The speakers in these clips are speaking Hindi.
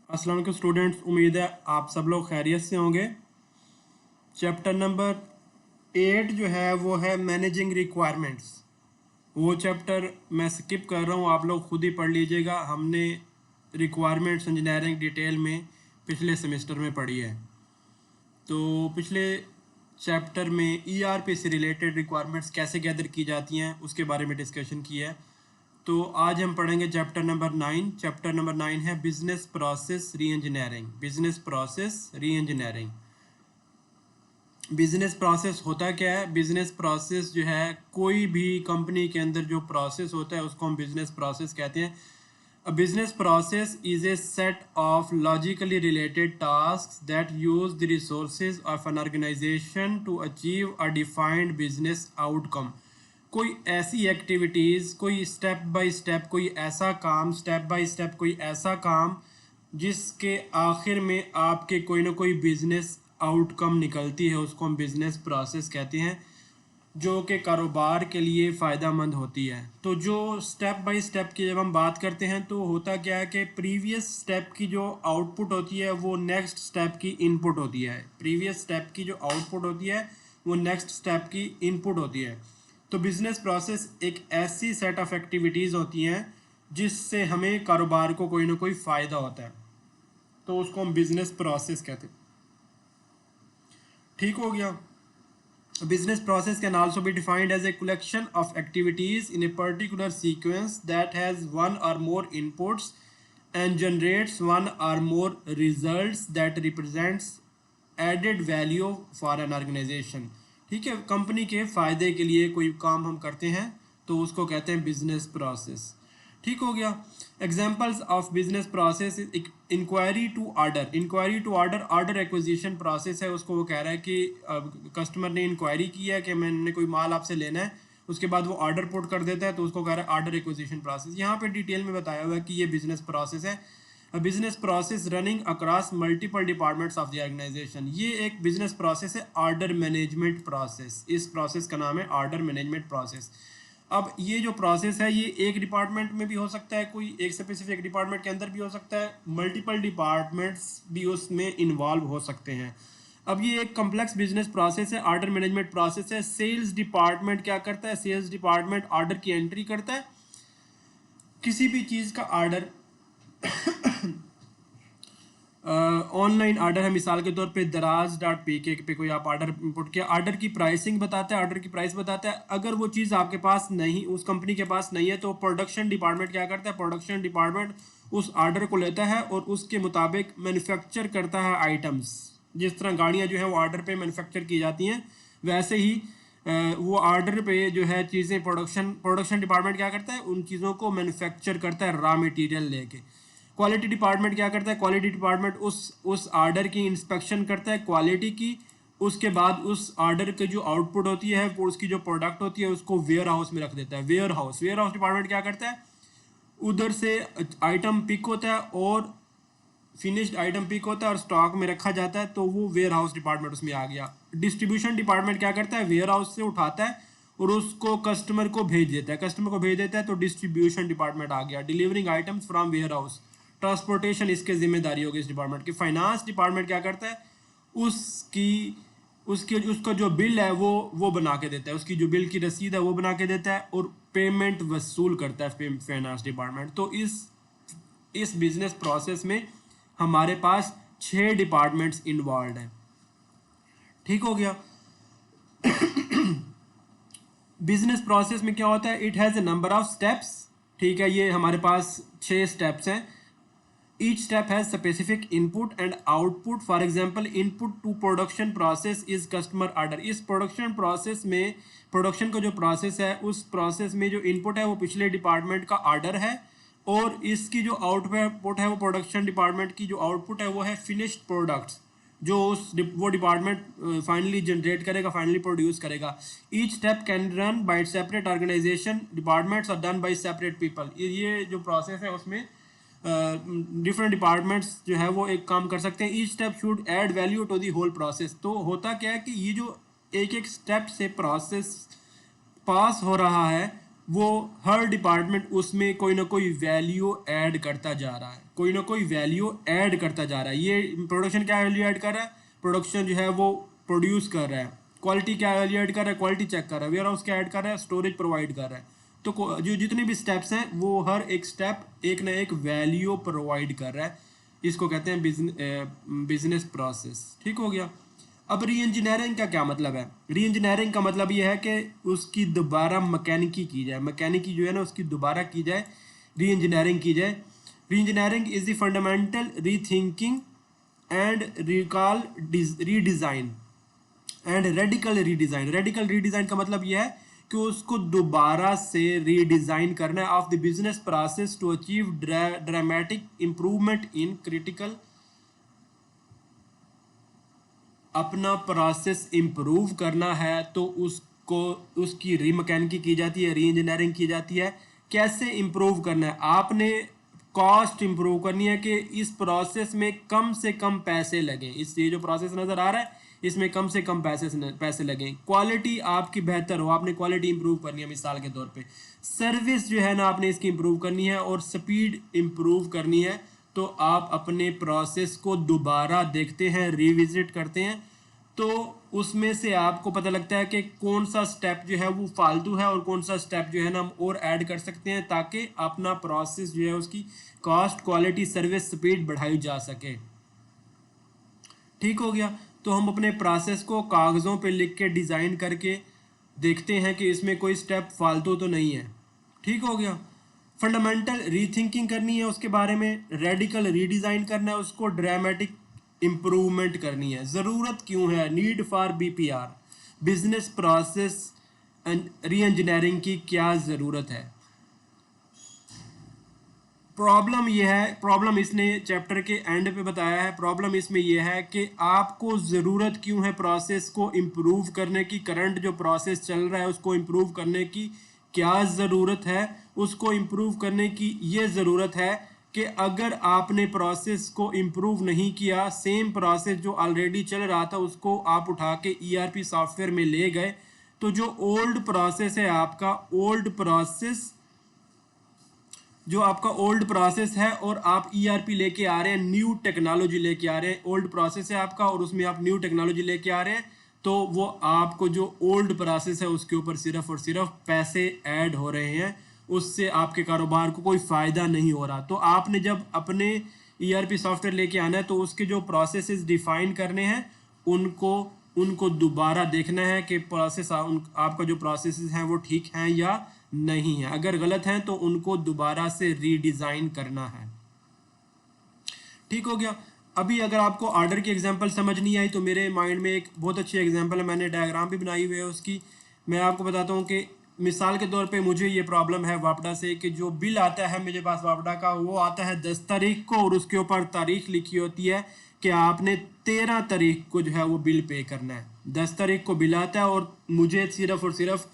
अस्सलाम वालेकुम स्टूडेंट्स, उम्मीद है आप सब लोग खैरियत से होंगे। चैप्टर नंबर 8 जो है वो है मैनेजिंग रिक्वायरमेंट्स। वो चैप्टर मैं स्किप कर रहा हूँ, आप लोग खुद ही पढ़ लीजिएगा। हमने रिक्वायरमेंट्स इंजीनियरिंग डिटेल में पिछले सेमेस्टर में पढ़ी है। तो पिछले चैप्टर में ईआरपी से रिलेटेड रिक्वायरमेंट्स कैसे गैदर की जाती हैं उसके बारे में डिस्कशन किया है। तो आज हम पढ़ेंगे चैप्टर नंबर 9। चैप्टर नंबर 9 है बिजनेस प्रोसेस री इंजीनियरिंग। बिजनेस प्रोसेस री इंजीनियरिंग। बिजनेस प्रोसेस होता क्या है? बिजनेस प्रोसेस जो है कोई भी कंपनी के अंदर जो प्रोसेस होता है उसको हम बिजनेस प्रोसेस कहते हैं। A business process is a set of logically related tasks that use the resources of an organization to achieve a defined business outcome. कोई ऐसी एक्टिविटीज़, कोई स्टेप बाय स्टेप, कोई ऐसा काम, स्टेप बाय स्टेप कोई ऐसा काम जिसके आखिर में आपके कोई ना कोई बिजनेस आउटकम निकलती है, उसको हम बिजनेस प्रोसेस कहते हैं, जो कि कारोबार के लिए फ़ायदा मंद होती है। तो जो स्टेप बाय स्टेप की जब हम बात करते हैं तो होता क्या है कि प्रीवियस स्टेप की जो आउटपुट होती है वो नेक्स्ट स्टेप की इनपुट होती है। प्रीवियस स्टेप की जो आउटपुट होती है वो नेक्स्ट स्टेप की इनपुट होती है। तो बिजनेस प्रोसेस एक ऐसी सेट ऑफ एक्टिविटीज़ होती हैं जिससे हमें कारोबार को कोई ना कोई फ़ायदा होता है, तो उसको हम बिजनेस प्रोसेस कहते हैं। ठीक हो गया। A business process can also be defined as a collection of activities in a particular sequence that has one or more inputs and generates one or more results that represents added value for an organization. ठीक है, कंपनी के फ़ायदे के लिए कोई काम हम करते हैं तो उसको कहते हैं बिजनेस प्रोसेस। ठीक हो गया। Examples of business process, enquiry to order. Enquiry to order order acquisition process है। उसको वो कह रहा है कि कस्टमर ने इंक्वायरी की है कि मैंने कोई माल आपसे लेना है, उसके बाद वो ऑर्डर पुट कर देता है तो उसको कह रहा है ऑर्डर एक्विजिशन प्रोसेस। यहाँ पे डिटेल में बताया हुआ है कि ये बिजनेस प्रोसेस है। Business process running across multiple departments of the organisation. ये एक बिजनेस प्रोसेस है, ऑर्डर मैनेजमेंट प्रोसेस। इस प्रोसेस का नाम है ऑर्डर मैनेजमेंट प्रोसेस। अब ये जो प्रोसेस है ये एक डिपार्टमेंट में भी हो सकता है, कोई एक स्पेसिफिक डिपार्टमेंट के अंदर भी हो सकता है, मल्टीपल डिपार्टमेंट्स भी उसमें इन्वॉल्व हो सकते हैं। अब ये एक कम्प्लेक्स बिजनेस प्रोसेस है, ऑर्डर मैनेजमेंट प्रोसेस है। सेल्स डिपार्टमेंट क्या करता है? सेल्स डिपार्टमेंट ऑर्डर की एंट्री करता है। किसी भी चीज़ का ऑर्डर ऑनलाइन ऑर्डर है, मिसाल के तौर पे दराज.pk पे कोई आप ऑर्डर इंपोर्ट किया, ऑर्डर की प्राइसिंग बताता है, ऑर्डर की प्राइस बताता है। अगर वो चीज़ आपके पास नहीं, उस कंपनी के पास नहीं है, तो प्रोडक्शन डिपार्टमेंट क्या करता है? प्रोडक्शन डिपार्टमेंट उस ऑर्डर को लेता है और उसके मुताबिक मैन्युफैक्चर करता है आइटम्स। जिस तरह गाड़ियाँ जो है वो ऑर्डर पे मैन्युफैक्चर की जाती हैं, वैसे ही वो ऑर्डर पे जो है चीज़ें प्रोडक्शन डिपार्टमेंट क्या करता है? उन चीज़ों को मैन्युफैक्चर करता है रॉ मटेरियल लेके। क्वालिटी डिपार्टमेंट क्या करता है? क्वालिटी डिपार्टमेंट उस ऑर्डर की इंस्पेक्शन करता है, क्वालिटी की। उसके बाद उस ऑर्डर की जो आउटपुट होती है, वो उसकी जो प्रोडक्ट होती है, उसको वेयर हाउस में रख देता है। वेयर हाउस डिपार्टमेंट क्या करता है? उधर से आइटम पिक होता है और फिनिश्ड आइटम पिक होता है और स्टॉक में रखा जाता है, तो वो वेयर हाउस डिपार्टमेंट उसमें आ गया। डिस्ट्रीब्यूशन डिपार्टमेंट क्या करता है? वेयर हाउस से उठाता है और उसको कस्टमर को भेज देता है। कस्टमर को भेज देता है तो डिस्ट्रीब्यूशन डिपार्टमेंट आ गया। Delivering items from warehouse, transportation इसके जिम्मेदारी होगी इस डिपार्टमेंट की। फाइनेंस डिपार्टमेंट क्या करता है? उसकी उसके उसका जो बिल है वो बना के देता है, उसकी जो बिल की रसीद है वो बना के देता है और पेमेंट वसूल करता है फाइनेंस डिपार्टमेंट। तो इस बिजनेस प्रोसेस में हमारे पास 6 डिपार्टमेंट्स इन्वॉल्व हैं। ठीक हो गया। बिजनेस प्रोसेस में क्या होता है? It has a number of steps. ठीक है, ये हमारे पास 6 स्टेप्स हैं। Each step has specific input and output. For example, input to production process is customer order. इस प्रोडक्शन प्रोसेस में, प्रोडक्शन का जो प्रोसेस है उस प्रोसेस में जो इनपुट है वो पिछले डिपार्टमेंट का ऑर्डर है और इसकी जो आउटपुट है वो प्रोडक्शन डिपार्टमेंट की जो आउटपुट है वो है फिनिश्ड प्रोडक्ट्स, जो वो डिपार्टमेंट फाइनली जनरेट करेगा, फाइनली प्रोड्यूस करेगा। Each step can run by separate organisation, departments are done by separate people. ये जो प्रोसेस है उसमें डिफरेंट डिपार्टमेंट्स जो है वो एक काम कर सकते हैं। Each step should add value to the whole process. तो होता क्या है कि ये जो एक एक स्टेप से प्रोसेस पास हो रहा है वो हर डिपार्टमेंट उसमें कोई ना कोई वैल्यू ऐड करता जा रहा है, कोई ना कोई वैल्यू ऐड करता जा रहा है। ये प्रोडक्शन क्या वैल्यू ऐड कर रहा है, प्रोडक्शन जो है वो प्रोड्यूस कर रहा है। क्वालिटी क्या वैल्यू ऐड कर रहा है, क्वालिटी चेक कर रहा है। वेयर हाउस क्या ऐड कर रहा है, स्टोरेज प्रोवाइड कर रहा है। तो जो जितने भी स्टेप्स हैं वो हर एक स्टेप एक ना एक वैल्यू प्रोवाइड कर रहा है। इसको कहते हैं बिजनेस प्रोसेस। ठीक हो गया। अब री इंजीनियरिंग का क्या मतलब है, री इंजीनियरिंग का मतलब ये है कि उसकी दोबारा मैकेनिकी की जाए, मैकेनिकी जो है ना उसकी दोबारा की जाए, री इंजीनियरिंग की जाए। Reengineering is the fundamental rethinking and recall redesign and radical redesign. Radical redesign का मतलब यह है कि उसको दोबारा से रीडिज़ाइन करना है of the business process to achieve dramatic improvement in critical. अपना प्रोसेस इम्प्रूव करना है तो उसको उसकी री मैकेनिकी की जाती है, री इंजीनियरिंग की जाती है। कैसे इम्प्रूव करना है, आपने कॉस्ट इम्प्रूव करनी है कि इस प्रोसेस में कम से कम पैसे लगें। इस ये जो प्रोसेस नज़र आ रहा है इसमें कम से कम पैसे लगें। क्वालिटी आपकी बेहतर हो, आपने क्वालिटी इंप्रूव करनी है। मिसाल के तौर पे सर्विस जो है ना आपने इसकी इंप्रूव करनी है और स्पीड इंप्रूव करनी है। तो आप अपने प्रोसेस को दोबारा देखते हैं, रिविजिट करते हैं, तो उसमें से आपको पता लगता है कि कौन सा स्टेप जो है वो फालतू है और कौन सा स्टेप जो है ना हम और ऐड कर सकते हैं ताकि अपना प्रोसेस जो है उसकी कॉस्ट, क्वालिटी, सर्विस, स्पीड बढ़ाई जा सके। ठीक हो गया। तो हम अपने प्रोसेस को कागज़ों पे लिख के डिज़ाइन करके देखते हैं कि इसमें कोई स्टेप फालतू तो नहीं है। ठीक हो गया। फंडामेंटल रीथिंकिंग करनी है उसके बारे में, रेडिकल रीडिज़ाइन करना है उसको, ड्रामेटिक इम्प्रूवमेंट करनी है। ज़रूरत क्यों है, need for BPR, business process री इंजीनियरिंग की क्या ज़रूरत है। प्रॉब्लम ये है, प्रॉब्लम इसने चैप्टर के एंड पे बताया है। प्रॉब्लम इसमें यह है कि आपको ज़रूरत क्यों है प्रोसेस को इम्प्रूव करने की, करंट जो प्रोसेस चल रहा है उसको इम्प्रूव करने की क्या ज़रूरत है। उसको इम्प्रूव करने की ये ज़रूरत है कि अगर आपने प्रोसेस को इम्प्रूव नहीं किया, सेम प्रोसेस जो ऑलरेडी चल रहा था उसको आप उठा के ईआरपी सॉफ्टवेयर में ले गए, तो जो ओल्ड प्रोसेस है आपका, ओल्ड प्रोसेस जो आपका ओल्ड प्रोसेस है और आप ईआरपी लेके आ रहे हैं, न्यू टेक्नोलॉजी लेके आ रहे हैं। ओल्ड प्रोसेस है आपका और उसमें आप न्यू टेक्नोलॉजी लेके आ रहे हैं, तो वो आपको जो ओल्ड प्रोसेस है उसके ऊपर सिर्फ और सिर्फ पैसे ऐड हो रहे हैं, उससे आपके कारोबार को कोई फ़ायदा नहीं हो रहा। तो आपने जब अपने ईआरपी सॉफ्टवेयर लेके आना है तो उसके जो प्रोसेसेस डिफाइन करने हैं उनको उनको दोबारा देखना है कि प्रोसेस आपका जो प्रोसेसेस हैं वो ठीक हैं या नहीं है। अगर गलत हैं तो उनको दोबारा से रीडिज़ाइन करना है। ठीक हो गया। अभी अगर आपको ऑर्डर की एग्जांपल समझ नहीं आई तो मेरे माइंड में एक बहुत अच्छी एग्जांपल है, मैंने डायग्राम भी बनाई हुई है उसकी। मैं आपको बताता हूँ कि मिसाल के तौर पे मुझे ये प्रॉब्लम है वापडा से कि जो बिल आता है मेरे पास वापडा का, वो आता है 10 तारीख को और उसके ऊपर तारीख लिखी होती है कि आपने 13 तारीख को जो है वो बिल पे करना है। 10 तारीख को बिल आता है और मुझे सिर्फ और सिर्फ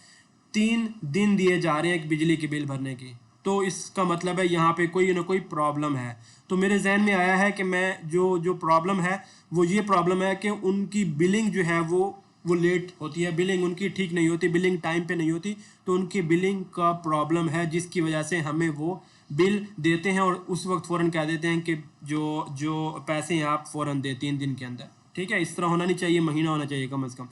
3 दिन दिए जा रहे हैं एक बिजली के बिल भरने की। तो इसका मतलब है यहाँ पे कोई ना कोई प्रॉब्लम है। तो मेरे जहन में आया है कि मैं जो प्रॉब्लम है वो ये प्रॉब्लम है कि उनकी बिलिंग जो है वो लेट होती है, बिलिंग उनकी ठीक नहीं होती, बिलिंग टाइम पे नहीं होती। तो उनकी बिलिंग का प्रॉब्लम है जिसकी वजह से हमें वो बिल देते हैं और उस वक्त फ़ौरन कह देते हैं कि जो पैसे हैं आप फ़ौरन दें 3 दिन के अंदर। ठीक है, इस तरह होना नहीं चाहिए, महीना होना चाहिए कम से कम।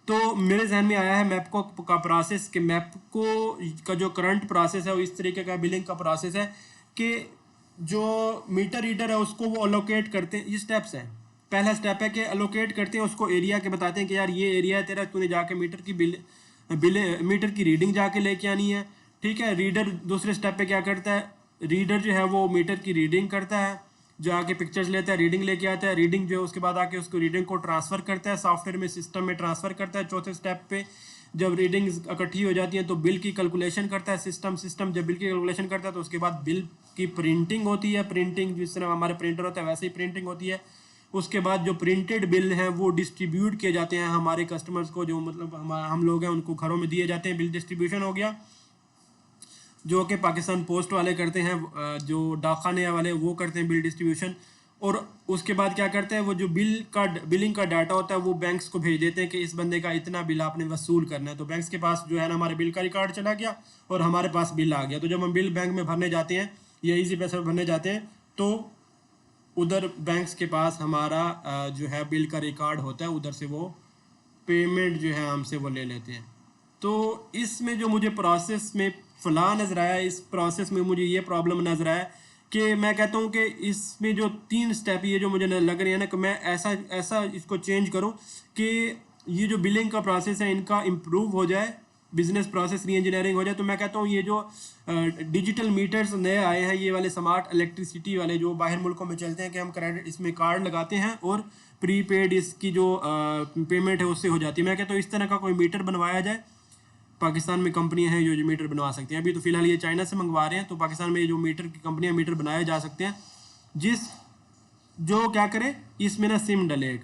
तो मेरे जहन में आया है मैपको का प्रोसेस कि मैपको का जो करंट प्रोसेस है वो इस तरीके का बिलिंग का प्रोसेस है कि जो मीटर रीडर है उसको वो अलोकेट करते हैं। ये स्टेप्स हैं। पहला स्टेप है कि अलोकेट करते हैं उसको एरिया के, बताते हैं कि यार ये एरिया है तेरा, तूने जाके मीटर की रीडिंग जाके लेके आनी है। ठीक है। रीडर दूसरे स्टेप पे क्या करता है, रीडर जो है वो मीटर की रीडिंग करता है, जो आके पिक्चर्स लेता है, रीडिंग लेके आता है, रीडिंग जो है उसके बाद आके उसको रीडिंग को ट्रांसफ़र करता है सॉफ्टवेयर में, सिस्टम में ट्रांसफ़र करता है। चौथे स्टेप पे जब रीडिंग इकट्ठी हो जाती है तो बिल की कैलकुलेशन करता है सिस्टम जब बिल की कैलकुलेशन करता है तो उसके बाद बिल की प्रिंटिंग होती है। प्रिंटिंग जिस तरह हमारे प्रिंटर होता है वैसे ही प्रिंटिंग होती है। उसके बाद जो प्रिंटेड बिल हैं वो डिस्ट्रीब्यूट किए जाते हैं हमारे कस्टमर्स को, जो मतलब हम लोग हैं उनको घरों में दिए जाते हैं। बिल डिस्ट्रीब्यूशन हो गया जो कि पाकिस्तान पोस्ट वाले करते हैं, जो डाकखाने वाले वो करते हैं बिल डिस्ट्रीब्यूशन। और उसके बाद क्या करते हैं, वो जो बिलिंग का डाटा होता है वो बैंक्स को भेज देते हैं कि इस बंदे का इतना बिल आपने वसूल करना है। तो बैंक्स के पास जो है ना हमारे बिल का रिकॉर्ड चला गया और हमारे पास बिल आ गया। तो जब हम बिल बैंक में भरने जाते हैं या इजी पैसे में भरने जाते हैं तो उधर बैंक्स के पास हमारा जो है बिल का रिकॉर्ड होता है, उधर से वो पेमेंट जो है हमसे वो ले लेते हैं। तो इसमें जो मुझे प्रोसेस में फला नज़र आया, इस प्रोसेस में मुझे ये प्रॉब्लम नज़र आया कि मैं कहता हूँ कि इसमें जो 3 स्टेप ये जो मुझे लग रही है ना कि मैं ऐसा ऐसा इसको चेंज करूँ कि ये जो बिलिंग का प्रोसेस है इनका इम्प्रूव हो जाए, बिजनेस प्रोसेस री इंजीनियरिंग हो जाए। तो मैं कहता हूँ ये जो डिजिटल मीटर्स नए आए हैं, ये वाले स्मार्ट इलेक्ट्रिसिटी वाले जो बाहर मुल्कों में चलते हैं कि हम क्रेडिट इसमें कार्ड लगाते हैं और प्रीपेड इसकी जो पेमेंट है उससे हो जाती है। मैं कहता हूँ इस तरह का कोई मीटर बनवाया जाए। पाकिस्तान में कंपनियां हैं जो मीटर बनवा सकती हैं। अभी तो फिलहाल ये चाइना से मंगवा रहे हैं, तो पाकिस्तान में जो मीटर की कंपनियां मीटर बनाए जा सकते हैं, जिस जो क्या करे इसमें ना सिम डले एक,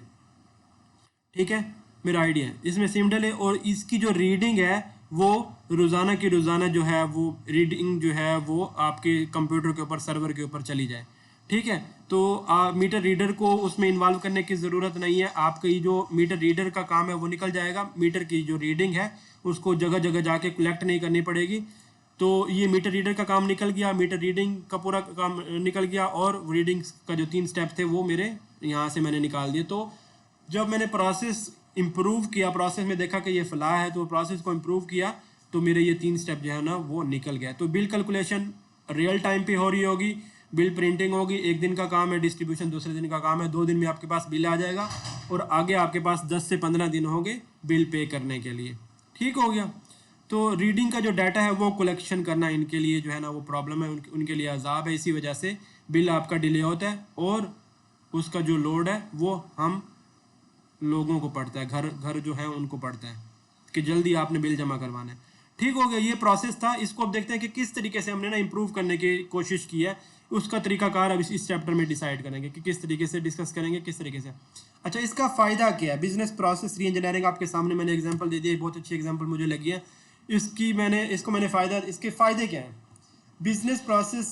ठीक है, मेरा आइडिया है इसमें सिम डले और इसकी जो रीडिंग है वो रोज़ाना की रोज़ाना जो है वो रीडिंग जो है वो आपके कंप्यूटर के ऊपर सर्वर के ऊपर चली जाए, ठीक है। तो मीटर रीडर को उसमें इन्वॉल्व करने की ज़रूरत नहीं है, आपका ये जो मीटर रीडर का काम है वो निकल जाएगा। मीटर की जो रीडिंग है उसको जगह जगह जाके कलेक्ट नहीं करनी पड़ेगी। तो ये मीटर रीडर का काम निकल गया, मीटर रीडिंग का पूरा काम निकल गया और रीडिंग्स का जो 3 स्टेप थे वो मेरे यहाँ से मैंने निकाल दिए। तो जब मैंने प्रोसेस इम्प्रूव किया, प्रोसेस में देखा कि ये फला है, तो प्रोसेस को इम्प्रूव किया तो मेरे ये 3 स्टेप जो है ना वो निकल गया। तो बिल कैलकुलेशन रियल टाइम पे हो रही होगी, बिल प्रिंटिंग होगी, एक दिन का काम है, डिस्ट्रीब्यूशन दूसरे दिन का काम है, 2 दिन में आपके पास बिल आ जाएगा और आगे आपके पास 10 से 15 दिन होंगे बिल पे करने के लिए, ठीक हो गया। तो रीडिंग का जो डाटा है वो कलेक्शन करना इनके लिए जो है ना वो प्रॉब्लम है, उनके लिए अजाब है, इसी वजह से बिल आपका डिले होता है और उसका जो लोड है वो हम लोगों को पड़ता है, घर घर जो है उनको पड़ता है कि जल्दी आपने बिल जमा करवाना है। ठीक हो गया, ये प्रोसेस था। इसको अब देखते हैं कि किस तरीके से हमने ना इम्प्रूव करने की कोशिश की है, उसका तरीकाकार अब इस चैप्टर में डिसाइड करेंगे कि किस तरीके से डिस्कस करेंगे, किस तरीके से। अच्छा, इसका फ़ायदा क्या है? बिजनेस प्रोसेस री इंजीनियरिंग आपके सामने मैंने एग्जांपल दे दिया, बहुत अच्छी एग्जांपल मुझे लगी है इसके फ़ायदे क्या हैं? बिजनेस प्रोसेस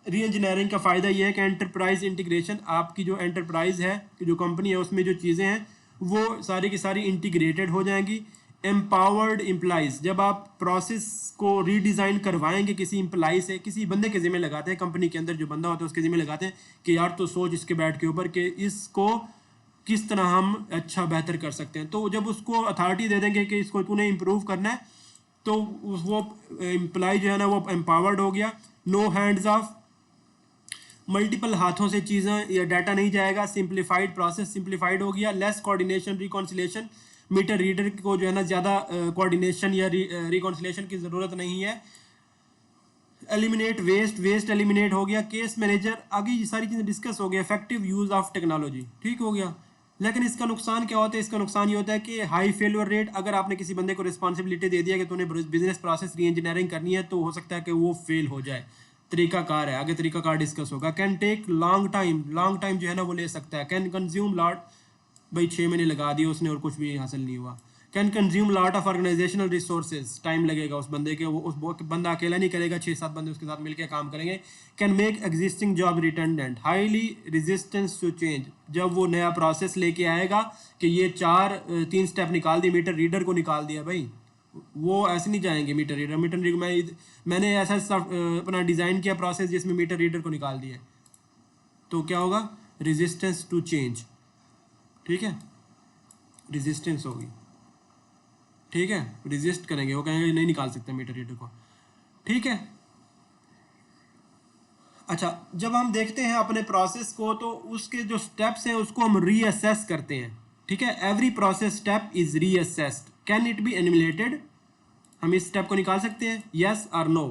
री इंजीनियरिंग का फ़ायदा ये है कि एंटरप्राइज इंटीग्रेशन, आपकी जो एंटरप्राइज है, जो कंपनी है, उसमें जो चीज़ें हैं वो सारी की सारी इंटीग्रेटेड हो जाएंगी। एम्पावर्ड एम्प्लॉइज, जब आप प्रोसेस को रीडिज़ाइन करवाएंगे किसी एम्प्लॉय से, किसी बंदे के ज़िम्मे लगाते हैं, कंपनी के अंदर जो बंदा होता है उसके ज़िम्मे लगाते हैं कि यार तो सोच इसके बैठ के ऊपर कि इसको किस तरह हम अच्छा बेहतर कर सकते हैं। तो जब उसको अथॉरिटी दे देंगे कि इसको तूने इम्प्रूव करना है, तो वो एम्प्लॉय जो है ना वो एम्पावर्ड हो गया। नो हैंड्स ऑफ, मल्टीपल हाथों से चीज़ें या डाटा नहीं जाएगा। सिंप्लीफाइड प्रोसेस, सिंप्लीफाइड हो गया। Less coordination reconciliation, meter reader को जो है ना ज़्यादा कोऑर्डिनेशन या रिकॉन्सिलेशन की ज़रूरत नहीं है। एलिमिनेट वेस्ट, वेस्ट एलिमिनेट हो गया। केस मैनेजर, आगे ये सारी चीज़ें डिस्कस हो गया। इफेक्टिव यूज़ ऑफ टेक्नोलॉजी, ठीक हो गया। लेकिन इसका नुकसान क्या होता है? इसका नुकसान ये होता है कि हाई फेलियर रेट। अगर आपने किसी बंदे को रिस्पॉन्सिबिलिटी दे दिया कि तूने बिजनेस प्रोसेस री इंजीनियरिंग करनी है, तो हो सकता है कि वो फेल हो जाए। तरीकाकार है, आगे तरीकाकार डिस्कस होगा। Can take long time, long time जो है ना वो ले सकता है। कैन कंज्यूम लॉट, भाई 6 महीने लगा दिए उसने और कुछ भी हासिल नहीं हुआ। Can consume lot of organisational resources, time लगेगा उस बंदे के, वो उस बंदा अकेला नहीं करेगा, 6-7 बंदे उसके साथ मिलकर काम करेंगे। Can make existing job redundant, highly resistance to change, जब वो नया प्रोसेस लेके आएगा कि ये 3 स्टेप निकाल दिए, मीटर रीडर को निकाल दिया, भाई वो ऐसे नहीं जाएंगे। मीटर रीडर मैंने ऐसा अपना डिज़ाइन किया प्रोसेस जिसमें मीटर रीडर को निकाल दिया, तो क्या होगा? रेजिस्टेंस टू चेंज, ठीक है, रेजिस्टेंस होगी, ठीक है, रेजिस्ट करेंगे, वो कहेंगे नहीं निकाल सकते मीटर रीडर को, ठीक है। अच्छा, जब हम देखते हैं अपने प्रोसेस को तो उसके जो स्टेप्स हैं उसको हम रीअसेस करते हैं, ठीक है। Every process step is reassessed. Can it be एनिमुलेटेड, हम इस स्टेप को निकाल सकते हैं, यस और no.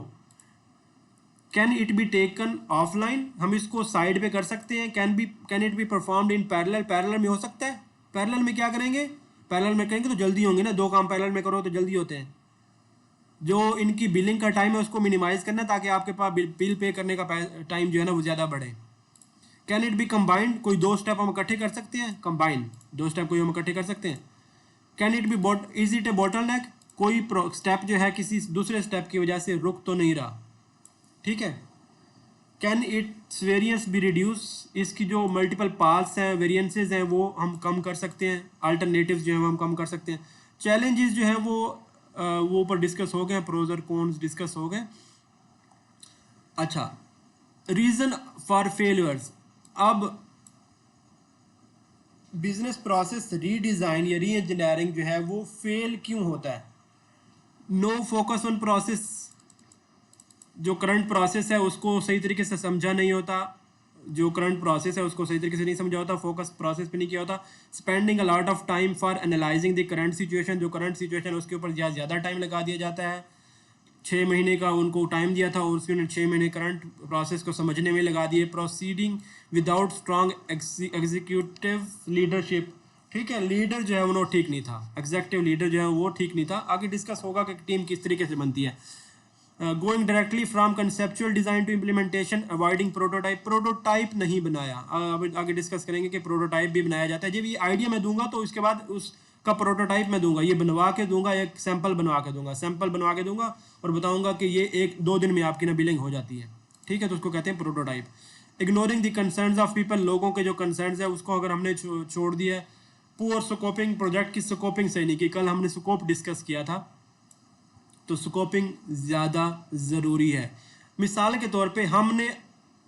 Can it be taken offline, हम इसको साइड पे कर सकते हैं। Can it be performed in parallel, parallel में हो सकता है। पैरेलल में क्या करेंगे? पैरेलल में करेंगे तो जल्दी होंगे ना, 2 काम पैरेलल में करो तो जल्दी होते हैं। जो इनकी बिलिंग का टाइम है उसको मिनिमाइज करना ताकि आपके पास बिल पे करने का टाइम जो है ना वो ज़्यादा बढ़े। कैन इट बी कंबाइंड, कोई 2 स्टेप हम इकट्ठे कर सकते हैं, कंबाइन 2 स्टेप कोई हम इकट्ठे कर सकते हैं। Can it B is it A bottleneck, कोई स्टेप जो है किसी दूसरे स्टेप की वजह से रुक तो नहीं रहा, ठीक है। Can it's variance be reduce, इसकी जो मल्टीपल पाथ्स हैं, वेरियंसेस हैं, वो हम कम कर सकते हैं, अल्टरनेटिव्स जो है वो हम कम कर सकते हैं। चैलेंजेस जो है वो ऊपर डिस्कस हो गए, प्रोज और कॉन्स डिस्कस हो गए। अच्छा, रीज़न फॉर फेलियर्स। अब बिजनेस प्रोसेस रीडिज़ाइन या री इंजीनियरिंग जो है वो फेल क्यों होता है? नो फोकस ऑन प्रोसेस, जो करंट प्रोसेस है उसको सही तरीके से समझा नहीं होता, जो करंट प्रोसेस है उसको सही तरीके से नहीं समझा होता, फोकस प्रोसेस पे नहीं किया होता। Spending a lot of time for analysing the current situation, जो करंट सिचुएशन है उसके ऊपर ज़्यादा टाइम लगा दिया जाता है। 6 महीने का उनको टाइम दिया था और उसके 6 महीने करंट प्रोसेस को समझने में लगा दिए। Proceeding without strong executive leadership, ठीक है, लीडर जो है वो ठीक नहीं था, एग्जेक्टिव लीडर जो है वो ठीक नहीं था। आगे डिस्कस होगा कि टीम किस तरीके से बनती है। Going directly from conceptual design to implementation, avoiding prototype, prototype नहीं बनाया। अब आगे डिस्कस करेंगे कि प्रोटोटाइप भी बनाया जाता है। जब ये आइडिया मैं दूंगा तो उसके बाद उसका प्रोटोटाइप मैं दूंगा, ये बनवा के दूंगा, एक सैंपल बनवा के दूंगा, सैंपल बनवा के दूंगा और बताऊंगा कि ये 1-2 दिन में आपकी ना बिलिंग हो जाती है, ठीक है, तो उसको कहते हैं prototype. Ignoring the concerns of people, लोगों के जो कंसर्न्स है उसको अगर हमने छोड़ दिया है। पुअर स्कोपिंग, प्रोजेक्ट की स्कोपिंग सही नहीं की। कल हमने स्कोप डिस्कस किया था, तो स्कोपिंग ज़्यादा ज़रूरी है। मिसाल के तौर पे हमने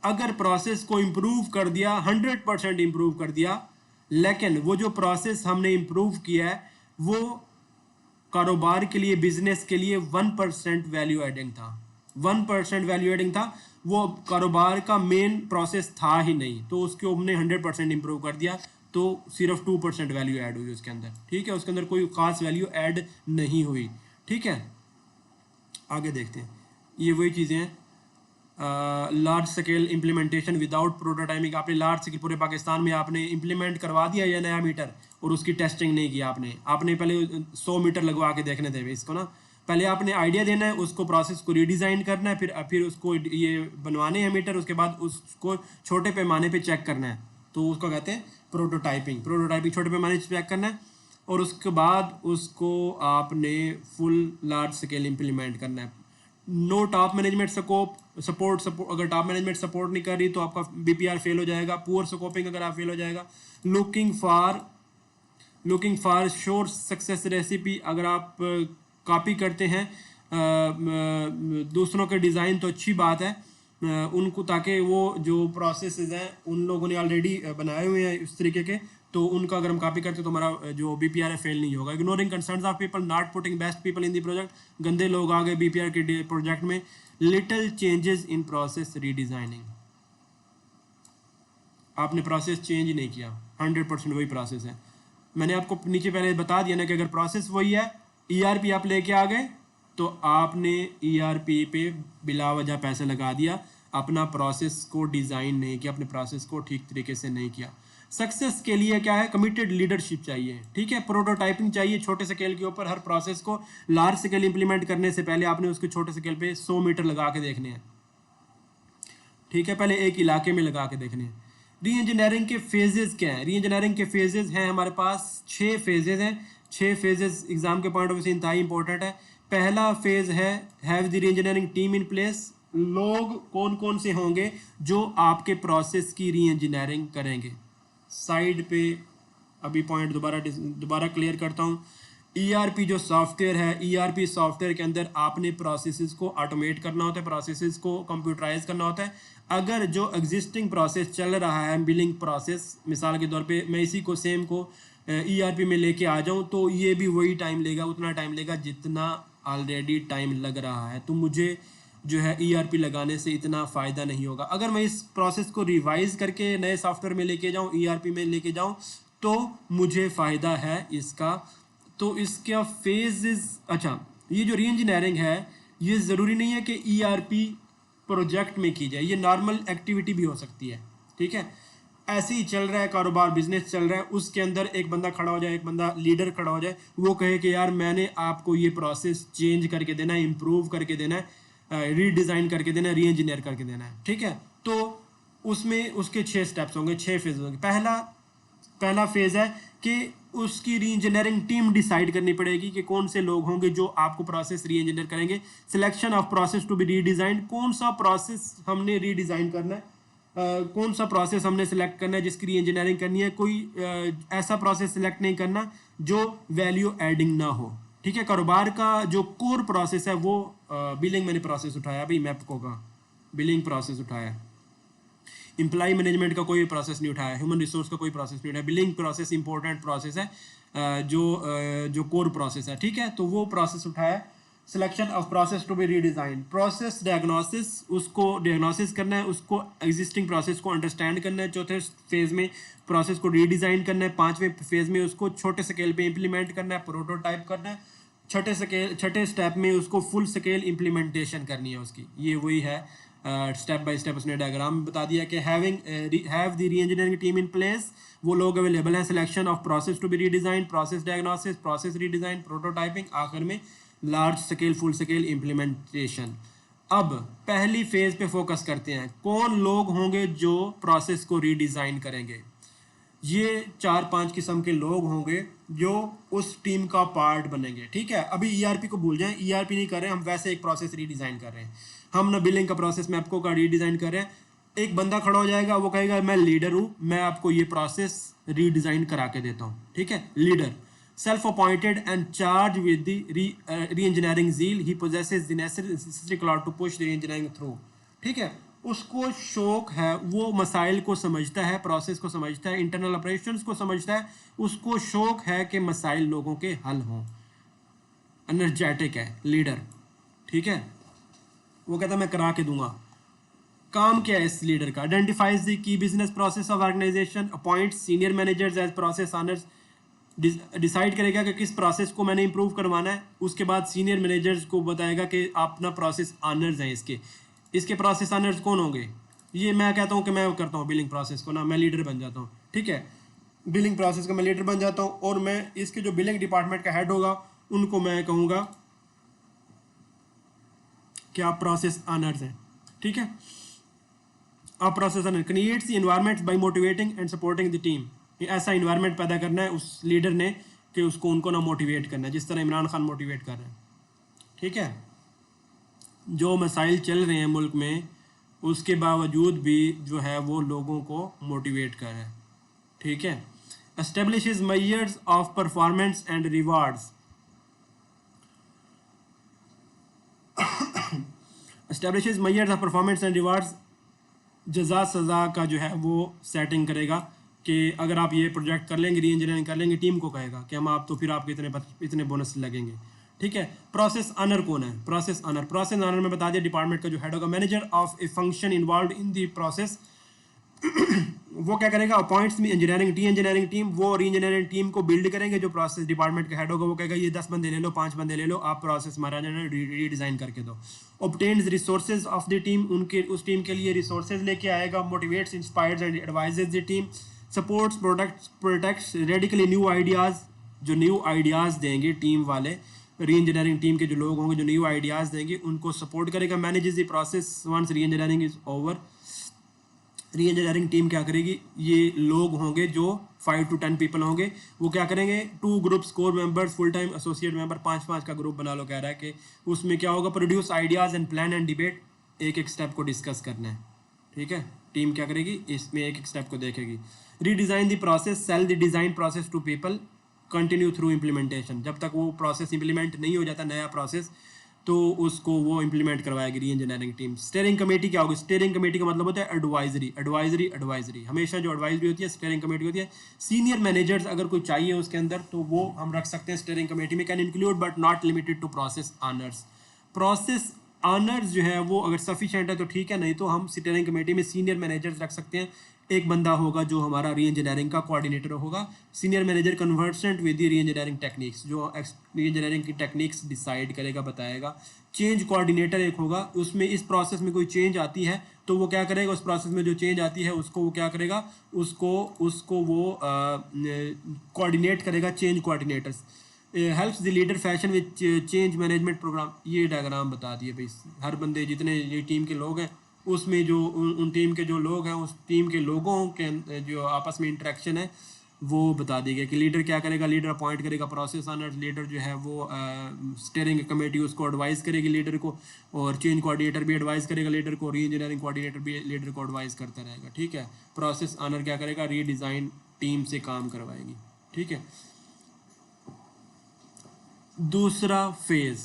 अगर प्रोसेस को इम्प्रूव कर दिया, 100% इम्प्रूव कर दिया, लेकिन वो जो प्रोसेस हमने इम्प्रूव किया है वो कारोबार के लिए, बिजनेस के लिए 1% वैल्यू एडिंग था, 1% वैल्यू एडिंग था, वो कारोबार का मेन प्रोसेस था ही नहीं, तो उसको हमने 100% इम्प्रूव कर दिया, तो सिर्फ 2% वैल्यू ऐड हुई उसके अंदर, ठीक है, उसके अंदर कोई खास वैल्यू ऐड नहीं हुई, ठीक है। आगे देखते हैं, ये वही चीज़ें हैं। Large scale implementation without prototyping, आपने लार्ज स्केल पूरे पाकिस्तान में आपने इम्प्लीमेंट करवा दिया ये नया मीटर और उसकी टेस्टिंग नहीं की आपने पहले 100 मीटर लगवा के देखने थे इसको ना, पहले आपने आइडिया देना है, उसको प्रोसेस को रीडिज़ाइन करना है, फिर उसको ये बनवाने हैं मीटर, उसके बाद उसको छोटे पैमाने पे चेक करना है, तो उसको कहते हैं प्रोटोटाइपिंग। प्रोटोटाइपिंग छोटे पैमाने पे चेक करना है और उसके बाद उसको आपने फुल लार्ज स्केल इम्प्लीमेंट करना है। नो टॉप मैनेजमेंट सपोर्ट, अगर टॉप मैनेजमेंट सपोर्ट नहीं कर रही तो आपका बीपीआर फेल हो जाएगा। पुअर स्कोपिंग अगर आप फेल हो जाएगा। Looking for sure success recipe, अगर आप कॉपी करते हैं दूसरों के डिज़ाइन तो अच्छी बात है, उनको, ताकि वो जो प्रोसेसेस हैं उन लोगों ने ऑलरेडी बनाए हुए हैं इस तरीके के, तो उनका अगर हम कॉपी करते तो हमारा जो बीपीआर है फेल नहीं होगा। Ignoring concerns of people, not putting best people in the project, गंदे लोग आ गए बीपीआर के प्रोजेक्ट में। Little changes in process redesigning, आपने प्रोसेस चेंज नहीं किया, 100% वही प्रोसेस है। मैंने आपको नीचे पहले बता दिया ना कि अगर प्रोसेस वही है, ईआरपी आप लेके आ गए तो आपने ईआरपी पे बिला वजह पैसे लगा दिया, अपना प्रोसेस को डिज़ाइन नहीं किया, अपने प्रोसेस को ठीक तरीके से नहीं किया। सक्सेस के लिए क्या है, कमिटेड लीडरशिप चाहिए, ठीक है, प्रोटोटाइपिंग चाहिए छोटे स्केल के ऊपर। हर प्रोसेस को लार्ज स्केल इंप्लीमेंट करने से पहले आपने उसके छोटे स्केल पे 100 मीटर लगा के देखने हैं, ठीक है, पहले एक इलाके में लगा के देखने हैं। री इंजीनियरिंग के फेजेस क्या हैं? री इंजीनियरिंग के फेजेस हैं हमारे पास 6 फेजेस हैं। 6 फेजेस एग्जाम के पॉइंट ऑफ व्यू से इंतहाई इंपॉर्टेंट है। पहला फेज है have the reengineering team in place, लोग कौन कौन से होंगे जो आपके प्रोसेस की री इंजीनियरिंग करेंगे। साइड पे अभी पॉइंट दोबारा क्लियर करता हूँ। ईआरपी जो सॉफ्टवेयर है, ईआरपी सॉफ्टवेयर के अंदर आपने प्रोसेसेस को ऑटोमेट करना होता है, प्रोसेसेस को कंप्यूटराइज करना होता है। अगर जो एग्जिस्टिंग प्रोसेस चल रहा है, बिलिंग प्रोसेस मिसाल के तौर पे मैं इसी को सेम को ईआरपी में लेके आ जाऊँ तो ये भी वही टाइम लेगा, उतना टाइम लेगा जितना ऑलरेडी टाइम लग रहा है, तो मुझे जो है ईआरपी लगाने से इतना फ़ायदा नहीं होगा। अगर मैं इस प्रोसेस को रिवाइज करके नए सॉफ्टवेयर में लेके जाऊँ, ईआरपी में लेके जाऊँ, तो मुझे फ़ायदा है इसका। तो इसका फेजेस, अच्छा, ये जो री इंजीनियरिंग है ये ज़रूरी नहीं है कि ईआरपी प्रोजेक्ट में की जाए, ये नॉर्मल एक्टिविटी भी हो सकती है, ठीक है। ऐसे ही चल रहा है कारोबार, बिजनेस चल रहा है, उसके अंदर एक बंदा खड़ा हो जाए, एक बंदा लीडर खड़ा हो जाए, वो कहे कि यार मैंने आपको ये प्रोसेस चेंज करके देना है, इम्प्रूव करके देना है, रीडिज़ाइन करके देना है, री इंजीनियर करके देना है, ठीक है। तो उसमें उसके 6 स्टेप्स होंगे, 6 फेज होंगे। पहला फेज है कि उसकी री इंजीनियरिंग टीम डिसाइड करनी पड़ेगी कि कौन से लोग होंगे जो आपको प्रोसेस री इंजीनियर करेंगे। Selection of process to be redesign, कौन सा प्रोसेस हमने रीडिज़ाइन करना है, कौन सा प्रोसेस हमने सेलेक्ट करना है जिसकी री इंजीनियरिंग करनी है। कोई ऐसा प्रोसेस सेलेक्ट नहीं करना जो वैल्यू एडिंग ना हो। ठीक है, कारोबार का जो कोर प्रोसेस है वो बिलिंग मैंने प्रोसेस उठाया अभी मैपको का बिलिंग प्रोसेस उठाया। एम्प्लॉय मैनेजमेंट का कोई प्रोसेस नहीं उठाया, ह्यूमन रिसोर्स का कोई प्रोसेस नहीं उठाया। बिलिंग प्रोसेस इंपॉर्टेंट प्रोसेस है, जो कोर प्रोसेस है। ठीक है, तो वो प्रोसेस उठाया। Selection of process to be redesign, process diagnosis, उसको डायग्नोसिस करना है, उसको एग्जिस्टिंग प्रोसेस को अंडरस्टैंड करना है। चौथे फेज़ में प्रोसेस को रीडिज़ाइन करना है। पाँचवें फेज़ में उसको छोटे स्केल पे इम्प्लीमेंट करना है, प्रोटोटाइप करना है। छठे स्टेप में उसको फुल स्केल इम्प्लीमेंटेशन करनी है उसकी। ये वही है, स्टेप बाय स्टेप उसने डायग्राम बता दिया कि have the reengineering team in place, वो लोग अवेलेबल हैं। Selection of process to be redesign, process diagnosis, process redesign, prototyping, आखिर में large scale full scale implementation. अब पहली फेज पे फोकस करते हैं, कौन लोग होंगे जो प्रोसेस को रीडिज़ाइन करेंगे। ये 4-5 किस्म के लोग होंगे जो उस टीम का पार्ट बनेंगे। ठीक है, अभी ईआरपी को भूल जाएं, ईआरपी नहीं कर रहे हैं हम, वैसे एक प्रोसेस रीडिज़ाइन कर रहे हैं हम ना, बिलिंग का प्रोसेस मैपको का रीडिज़ाइन कर रहे हैं। एक बंदा खड़ा हो जाएगा, वो कहेगा मैं लीडर हूँ, मैं आपको ये प्रोसेस रीडिज़ाइन करा के देता हूँ। ठीक है, leader self appointed and charged with the re-engineering zeal, he possesses the necessary clout to push the engineering through। ठीक है, उसको शौक है, वो मसाइल को समझता है, प्रोसेस को समझता है, इंटरनल ऑपरेशंस को समझता है, उसको शौक है कि मसाइल लोगों के हल हों। एनर्जेटिक है लीडर। ठीक है, वो कहता है मैं करा के दूंगा। काम क्या है इस लीडर का? Identifies the key business process of organisation, appoint senior managers as process owners, decide करेगा कि किस प्रोसेस को मैंने इंप्रूव करवाना है। उसके बाद सीनियर मैनेजर्स को बताएगा कि आप अपना प्रोसेस ऑनर्स हैं इसके प्रोसेस ऑनर्स कौन होंगे। ये मैं कहता हूँ कि मैं करता हूँ बिलिंग प्रोसेस को ना, मैं लीडर बन जाता हूँ। ठीक है, बिलिंग प्रोसेस का मैं लीडर बन जाता हूँ और मैं इसके जो बिलिंग डिपार्टमेंट का हेड होगा उनको मैं कहूँगा कि आप प्रोसेस ऑनर्स हैं। ठीक है, आप process owner creates the environment by motivating and supporting the team. ऐसा इन्वायरमेंट पैदा करना है उस लीडर ने कि उसको उनको ना मोटिवेट करना है, जिस तरह इमरान खान मोटिवेट कर रहे हैं। ठीक है, जो मसाइल चल रहे हैं मुल्क में उसके बावजूद भी जो है वो लोगों को मोटिवेट कर रहे हैं। ठीक है, establishes measures of performance and rewards, establishes measures of performance and rewards, जजा सज़ा का जो है वो सेटिंग करेगा कि अगर आप ये प्रोजेक्ट कर लेंगे, री इंजीनियरिंग कर लेंगे, टीम को कहेगा कि हम आप तो फिर आपके इतने बोनस लगेंगे। ठीक है, प्रोसेस ऑनर कौन है? प्रोसेस ऑनर में बता दिया डिपार्टमेंट का जो हेड होगा। Manager of a function involve in the process, वो क्या करेगा? अपॉइंट्स में इंजीनियरिंग टीम, वो री इंजीनियरिंग टीम को बिल्ड करेंगे। जो प्रोसेस डिपार्टमेंट का हेड होगा वो कहेगा ये 10 बंदे ले लो, 5 बंदे ले लो, आप प्रोसेस हमारा रीडिज़ाइन करके दो। Obtains resources of the team, उनके उस टीम के लिए रिसोर्सेज लेके आएगा। Motivates, inspires and advises the team. Supports, protects radically new ideas, जो न्यू आइडियाज़ देंगे टीम वाले, री इंजीनियरिंग टीम के जो लोग होंगे जो न्यू आइडियाज़ देंगे उनको सपोर्ट करेगा। Manages the process once reengineering is over, reengineering team क्या करेगी? ये लोग होंगे जो 5 to 10 पीपल होंगे, वो क्या करेंगे? 2 groups, core members, full time associate member, 5-5 का ग्रुप बना लो। कह रहा है कि उसमें क्या होगा? Produce ideas and plan and debate, एक स्टेप को डिस्कस करना है। ठीक है, टीम क्या करेगी? इसमें एक स्टेप को देखेगी। Redesign the process, sell the design process to people, continue through implementation, जब तक वो प्रोसेस इम्प्लीमेंट नहीं हो जाता नया प्रोसेस तो उसको वो इम्प्लीमेंट करवाएगी री इंजीनियरिंग टीम। स्टीयरिंग कमेटी क्या होगी? स्टीयरिंग कमेटी का मतलब होता है एडवाइजरी। हमेशा जो एडवाइजरी होती है स्टीयरिंग कमेटी होती है। सीनियर मैनेजर्स अगर कोई चाहिए उसके अंदर तो वो हम रख सकते हैं स्टीयरिंग कमेटी में। Can include but not limited to process owners. Process owners जो है वो अगर सफिशिएंट है तो ठीक है, नहीं तो हम स्टीयरिंग कमेटी में सीनियर मैनेजर्स रख सकते हैं। एक बंदा होगा जो हमारा री इंजीनियरिंग का कोऑर्डिनेटर होगा। सीनियर मैनेजर कन्वर्सेंट विद री इंजीनियरिंग टेक्निक्स, जो री इंजीनियरिंग की टेक्निक्स डिसाइड करेगा, बताएगा। चेंज कोऑर्डिनेटर एक होगा, उसमें इस प्रोसेस में कोई चेंज आती है तो वो क्या करेगा? उस प्रोसेस में जो चेंज आती है उसको वो क्या करेगा? उसको वो कोऑर्डिनेट करेगा। Change coordinators helps the leader fashion with change management programme. ये डायग्राम बता दिए भाई, हर बंदे जितने ये टीम के लोग हैं उसमें जो उन टीम के जो लोग हैं उस टीम के लोगों के जो आपस में इंटरेक्शन है वो बता दी गई कि लीडर क्या करेगा, लीडर अपॉइंट करेगा प्रोसेस ऑनर, लीडर जो है वो स्टीयरिंग कमेटी उसको एडवाइस करेगी लीडर को, और चेंज कोऑर्डिनेटर भी एडवाइस करेगा लीडर को, री इंजीनियरिंग कोऑर्डिनेटर भी लीडर को एडवाइस करता रहेगा। ठीक है, प्रोसेस ऑनर क्या करेगा, रीडिज़ाइन टीम से काम करवाएगी। ठीक है, दूसरा फेज़,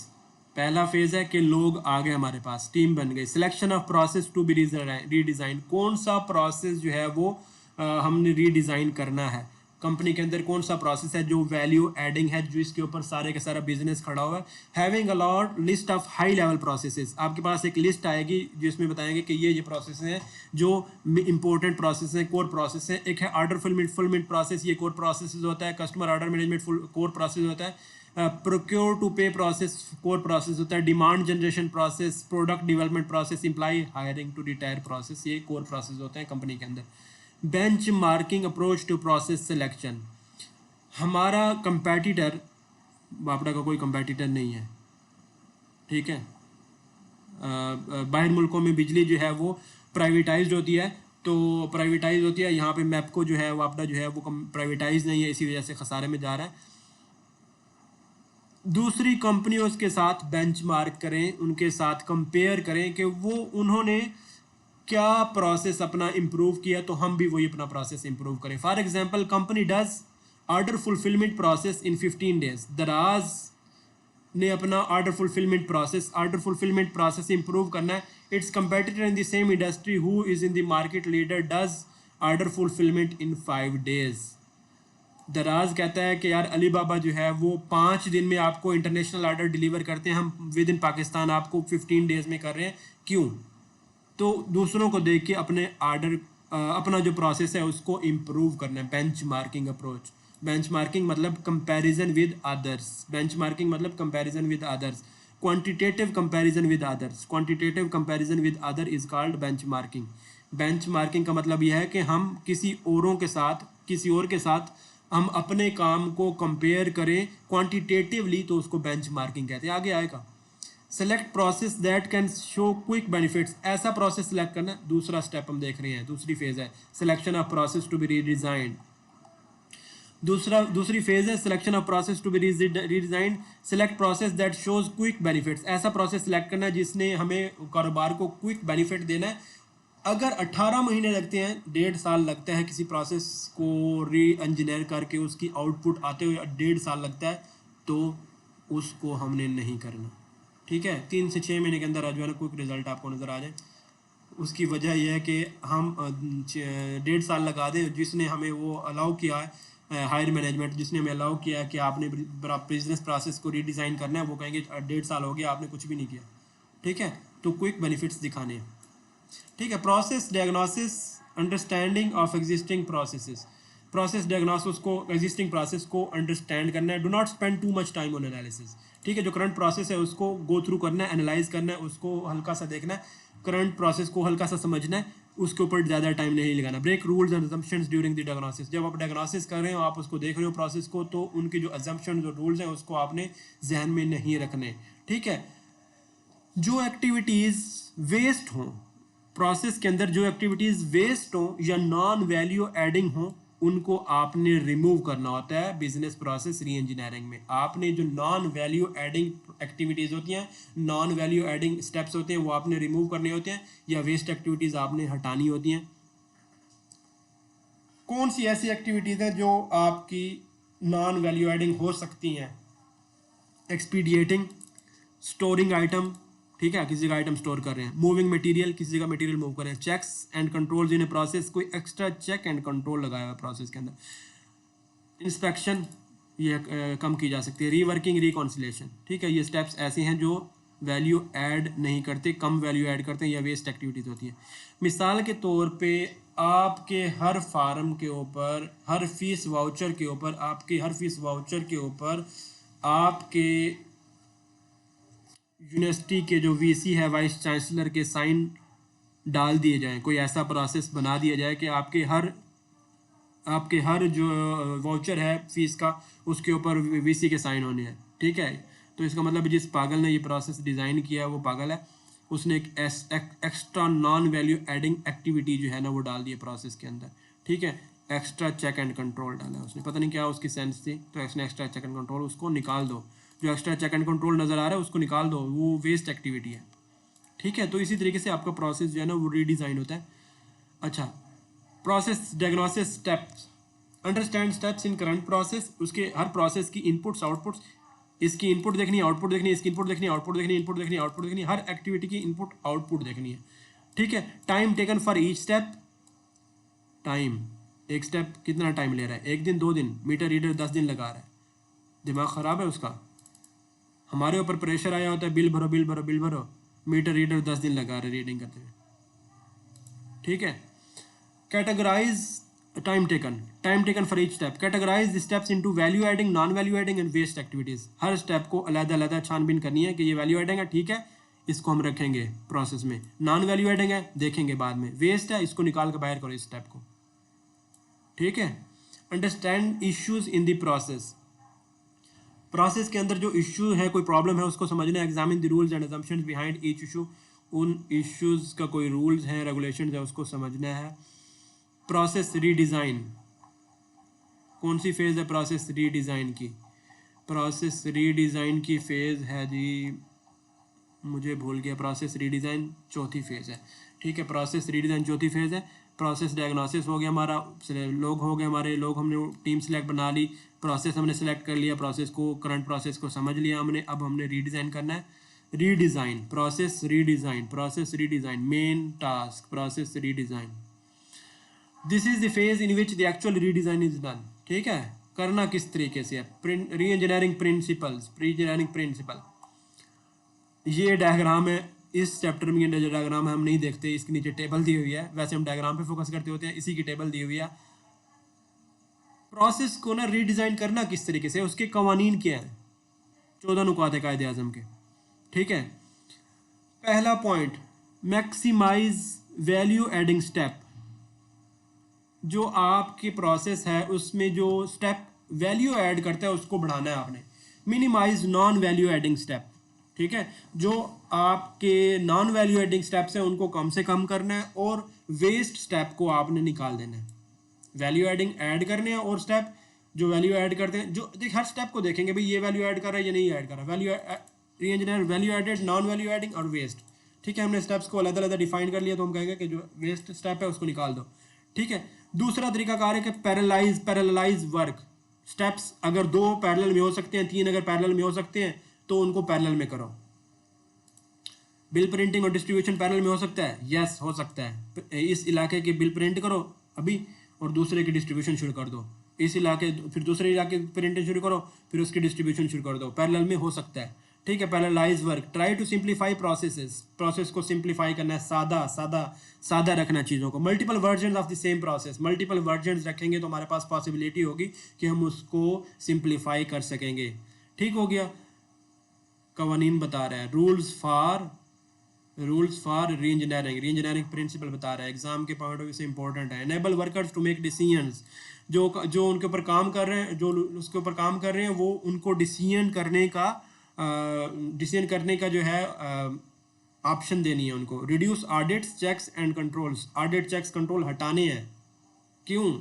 पहला फेज़ है कि लोग आ गए हमारे पास, टीम बन गई। Selection of process to be redesign, कौन सा प्रोसेस जो है वो हमने रीडिज़ाइन करना है, कंपनी के अंदर कौन सा प्रोसेस है जो वैल्यू एडिंग है, जो इसके ऊपर सारे का सारा बिजनेस खड़ा हुआ है। Having a lot list of high level processes, आपके पास एक लिस्ट आएगी जिसमें बताएंगे कि ये प्रोसेस हैं जो इंपॉर्टेंट प्रोसेस हैं, कोर प्रोसेस हैं। एक है ऑर्डर फुलमिंट प्रोसेस, ये कोर प्रोसेस होता है। Customer order management core process होता है। Procure to pay process core process होता है। Demand generation process, product development process, employ hiring to retire process, ये कोर प्रोसेस होते हैं कंपनी के अंदर। Benchmarking approach to process selection, हमारा कंपेटिटर, बापड़ा का कोई कंपेटिटर नहीं है। ठीक है, बाहर मुल्कों में बिजली जो है वो प्राइवेटाइज्ड होती है, तो प्राइवेटाइज होती है, यहाँ पे मैपको जो है वो आपका जो है वो प्राइवेटाइज नहीं है, इसी वजह से खसारे में जा रहा है। दूसरी कंपनियों के साथ बेंचमार्क करें, उनके साथ कंपेयर करें कि वो उन्होंने क्या प्रोसेस अपना इम्प्रूव किया, तो हम भी वही अपना प्रोसेस इम्प्रूव करें। For example, company does order fulfilment process in 15 days, दराज ने अपना ऑर्डर फुलफिलमेंट प्रोसेस इंप्रूव करना है। It's competitor in the same industry who is in the market leader does order fulfilment in 5 days. दराज कहता है कि यार अली बाबा जो है वो 5 दिन में आपको इंटरनेशनल ऑर्डर डिलीवर करते हैं, हम विद इन पाकिस्तान आपको 15 डेज में कर रहे हैं। क्यों? तो दूसरों को देख के अपने ऑर्डर अपना जो प्रोसेस है उसको इम्प्रूव करना है। Benchmarking approach, benchmarking मतलब comparison with others, benchmarking मतलब comparison with others. Quantitative comparison with others, quantitative comparison with other is called benchmarking. Benchmarking का मतलब यह है कि हम किसी और के साथ हम अपने काम को कंपेयर करें क्वांटिटेटिवली, तो उसको बेंच मार्किंग कहते हैं। आगे आएगा, select process that can show quick benefits, ऐसा प्रोसेस सेलेक्ट करना। दूसरा स्टेप हम देख रहे हैं, दूसरी फेज है selection of process to be redesigned. दूसरी फेज है selection of process to be redesigned. Select process that shows quick benefits, ऐसा प्रोसेस सेलेक्ट करना है जिसने हमें कारोबार को क्विक बेनिफिट देना है। अगर 18 महीने लगते हैं, 1.5 साल लगता है किसी प्रोसेस को री इंजीनियर करके उसकी आउटपुट आते हुए 1.5 साल लगता है, तो उसको हमने नहीं करना। ठीक है, 3 से 6 महीने के अंदर जो है ना क्विक रिजल्ट आपको नज़र आ जाए। उसकी वजह यह है कि हम 1.5 साल लगा दें, जिसने हमें वो अलाउ किया है, हायर मैनेजमेंट जिसने हमें अलाउ किया है कि आपने बिजनेस प्रोसेस को रीडिज़ाइन करना है, वो कहेंगे 1.5 साल हो गया आपने कुछ भी नहीं किया। ठीक है, तो क्विक बेनिफिट्स दिखाने हैं। ठीक है, process diagnosis, understanding of existing processes, process diagnosis को, एग्जिस्टिंग प्रोसेस को अंडरस्टैंड करना है। Do not spend too much time on analysis. ठीक है, जो करंट प्रोसेस है उसको गो थ्रू करना है, एनालाइज करना है, उसको हल्का सा देखना है, करंट प्रोसेस को हल्का सा समझना है, उसके ऊपर ज़्यादा टाइम नहीं लगाना। Break rules and assumptions during the diagnosis, जब आप डायग्नोसिस कर रहे हो, आप उसको देख रहे हो प्रोसेस को, तो उनके जो अजम्पशन जो रूल्स हैं उसको आपने जहन में नहीं रखने। ठीक है, जो एक्टिविटीज़ वेस्ट हों प्रोसेस के अंदर, जो एक्टिविटीज़ वेस्ट हों या नॉन वैल्यू एडिंग हों, उनको आपने रिमूव करना होता है। बिजनेस प्रोसेस री इंजीनियरिंग में आपने जो नॉन वैल्यू एडिंग एक्टिविटीज़ होती हैं, नॉन वैल्यू एडिंग स्टेप्स होते हैं, वो आपने रिमूव करने होते हैं, या वेस्ट एक्टिविटीज़ आपने हटानी होती हैं। कौन सी ऐसी एक्टिविटीज़ हैं जो आपकी नॉन वैल्यू एडिंग हो सकती हैं? एक्सपीडिएटिंग, स्टोरिंग आइटम, ठीक है, किसी का आइटम स्टोर कर रहे हैं। मूविंग मटेरियल, किसी का मटेरियल मूव कर रहे हैं। Checks and controls in a process, कोई एक्स्ट्रा चेक एंड कंट्रोल लगाया हुआ प्रोसेस के अंदर। इंस्पेक्शन, ये कम की जा सकती है। रीवर्किंग, रिकॉन्सिलेशन, ठीक है, ये स्टेप्स ऐसे हैं जो वैल्यू ऐड नहीं करते, कम वैल्यू ऐड करते हैं, या वेस्ट एक्टिविटीज़ होती हैं। मिसाल के तौर पे आपके हर फार्म के ऊपर, हर फीस वाउचर के ऊपर, आपके यूनिवर्सिटी के जो वीसी है, वाइस चांसलर के साइन डाल दिए जाएं। कोई ऐसा प्रोसेस बना दिया जाए कि आपके हर जो वाउचर है फीस का, उसके ऊपर वीसी के साइन होने हैं। ठीक है, तो इसका मतलब जिस पागल ने ये प्रोसेस डिज़ाइन किया है वो पागल है, उसने एक extra non value adding activity जो है ना वो डाल दी है प्रोसेस के अंदर। ठीक है, एक्स्ट्रा चेक एंड कंट्रोल डाला है उसने, पता नहीं क्या उसकी सेंस थी, तो इसने एक्स्ट्रा चेक एंड कंट्रोल, उसको निकाल दो। जो एक्स्ट्रा चेक एंड कंट्रोल नज़र आ रहा है उसको निकाल दो, वो वेस्ट एक्टिविटी है। ठीक है, तो इसी तरीके से आपका प्रोसेस जो है ना वो रीडिज़ाइन होता है। अच्छा, process diagnosis steps, understand steps in current process, उसके हर प्रोसेस की इनपुट्स आउटपुट्स, इसकी इनपुट देखनी है, आउटपुट देखनी है, इसकी इनपुट देखनी है, आउटपुट देखनी है, इनपुट देखनी है, आउटपुट देखनी है, हर एक्टिविटी की इनपुट आउटपुट देखनी है। ठीक है, time taken for each step, time, एक स्टेप कितना टाइम ले रहा है, 1 दिन 2 दिन, मीटर रीडर 10 दिन लगा रहा है, दिमाग ख़राब है उसका। हमारे ऊपर प्रेशर आया होता है, बिल भरो बिल भरो बिल भरो, मीटर रीडर 10 दिन लगा रहे हैं रीडिंग करते हुए। ठीक है, categorise time taken for each step, categorise the steps into value adding, non value adding and waste activities. हर स्टेप को अलग-अलग छानबीन करनी है कि ये वैल्यू एडिंग है, ठीक है, इसको हम रखेंगे प्रोसेस में, नॉन वैल्यू एडिंग है देखेंगे बाद में, वेस्ट है इसको निकाल कर बाहर करो इस स्टेप को। ठीक है, understand issues in the process, process के अंदर जो इश्यू है, कोई प्रॉब्लम है उसको समझना है। Examine the rules and assumptions behind each issue, उन इश्यूज का कोई रूल्स हैं रेगुलेशंस है उसको समझना है। प्रोसेस रीडिज़ाइन, कौन सी फेज़ है प्रोसेस रीडिज़ाइन की? प्रोसेस रीडिज़ाइन की फ़ेज़ है जी, मुझे भूल गया, प्रोसेस रीडिज़ाइन चौथी फेज़ है। ठीक है, प्रोसेस रीडिज़ाइन चौथी फेज़ है। प्रोसेस डायग्नोसिस हो गया हमारा, लोग हो गए हमारे, लोग हमने टीम सेलेक्ट बना ली, प्रोसेस हमने सेलेक्ट कर लिया, प्रोसेस को करंट प्रोसेस को समझ लिया हमने, अब हमने रीडिज़ाइन करना है। Redesign, process redesign main task, process redesign, this is the phase in which the actual redesign is done. ठीक है, करना किस तरीके से है, री इंजीनियरिंग प्रिंसिपल, ये डायग्राम है, इस चैप्टर में ये डायग्राम हम नहीं देखते, इसके नीचे टेबल दी हुई है, वैसे हम डायग्राम पे फोकस करते होते हैं, इसी की टेबल दी हुई है। प्रोसेस को ना रीडिज़ाइन करना किस तरीके से, उसके कवानीन क्या हैं, 14 नुकात है कायदे आज़म के। ठीक है, पहला point, maximise value adding step, जो आपकी प्रोसेस है उसमें जो स्टेप वैल्यू ऐड करता है उसको बढ़ाना है आपने। Minimise non value adding step, ठीक है, जो आपके नॉन वैल्यू एडिंग स्टेप्स हैं उनको कम से कम करना है और वेस्ट स्टेप को आपने निकाल देना है। वैल्यू एडिंग ऐड करने हैं और स्टेप जो वैल्यू ऐड करते हैं, जो देख हर स्टेप को देखेंगे भाई ये वैल्यू ऐड कर रहा है ये नहीं ऐड कर रहा, value reengineer value added, non value adding और वेस्ट। ठीक है, हमने स्टेप्स को अलग अलग डिफाइन कर लिया, तो हम कहेंगे कि जो वेस्ट स्टेप है उसको निकाल दो। ठीक है, दूसरा तरीका कार है कि पैरेललाइज वर्क, स्टेप्स अगर 2 पैरेलल में हो सकते हैं, 3 अगर पैरेलल में हो सकते हैं तो उनको पैरेलल में करो। बिल प्रिंटिंग और डिस्ट्रीब्यूशन पैरेलल में हो सकता है, यस हो सकता है। इस इलाके की बिल प्रिंट करो अभी और दूसरे की डिस्ट्रीब्यूशन शुरू कर दो, इस इलाके फिर दूसरे इलाके की प्रिंटिंग शुरू करो फिर उसकी डिस्ट्रीब्यूशन शुरू कर दो, पैरेलल में हो सकता है। ठीक है, parallelise work, try to simplify processes, process को सिंप्लीफाई करना है, सादा रखना चीज़ों को। Multiple version of the same process, multiple version रखेंगे तो हमारे पास पॉसिबिलिटी होगी कि हम उसको सिंप्लीफाई कर सकेंगे। ठीक हो गया, कवानीन बता रहा है, rules for reengineering principle बता रहा है, एग्जाम के पॉइंट ऑफ व्यू से इंपॉर्टेंट है। Enable workers to make decisions, जो उनके ऊपर काम कर रहे हैं, जो उसके ऊपर काम कर रहे हैं वो उनको डिसीजन करने का जो है ऑप्शन देनी है उनको। Reduce audits checks and controls, audit checks control हटाने हैं, क्यों,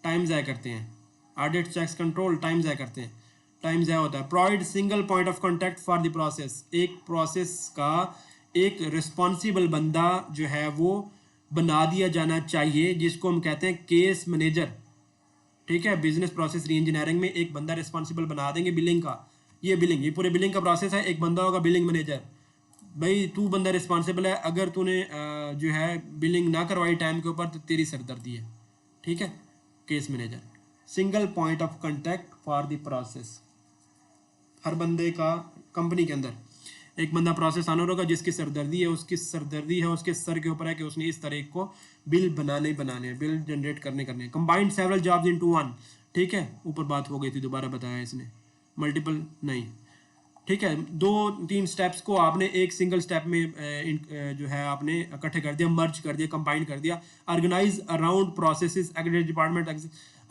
टाइम ज़ाया करते हैं, ऑडिट चेक्स कंट्रोल टाइम ज़ाया करते हैं, टाइम ज़ाया होता है। Provide single point of contact for the process, एक प्रोसेस का एक रिस्पॉन्सिबल बंदा जो है वो बना दिया जाना चाहिए, जिसको हम कहते हैं केस मैनेजर। ठीक है, बिजनेस प्रोसेस री इंजीनियरिंग में एक बंदा रिस्पॉन्सिबल बना देंगे बिलिंग का, ये पूरे बिलिंग का प्रोसेस है, एक बंदा होगा बिलिंग मैनेजर, भाई तू बंदा रिस्पॉन्सिबल है, अगर तूने जो है बिलिंग ना करवाई टाइम के ऊपर तो तेरी सरदर्दी है। ठीक है, case manager, single point of contact for the process, हर बंदे का कंपनी के अंदर एक बंदा प्रोसेस ऑनर होगा जिसकी सरदर्दी है, उसके सर के ऊपर है कि उसने इस तरह को बिल बनाने हैं, बिल जनरेट करने combined several jobs into one. ठीक है, ऊपर बात हो गई थी, दोबारा बताया इसने, मल्टीपल नहीं। ठीक है, 2-3 स्टेप्स को आपने एक सिंगल स्टेप में जो है आपने इकट्ठे कर दिया, मर्ज कर दिया, कंबाइन कर दिया। Organise around processes, aggregate department,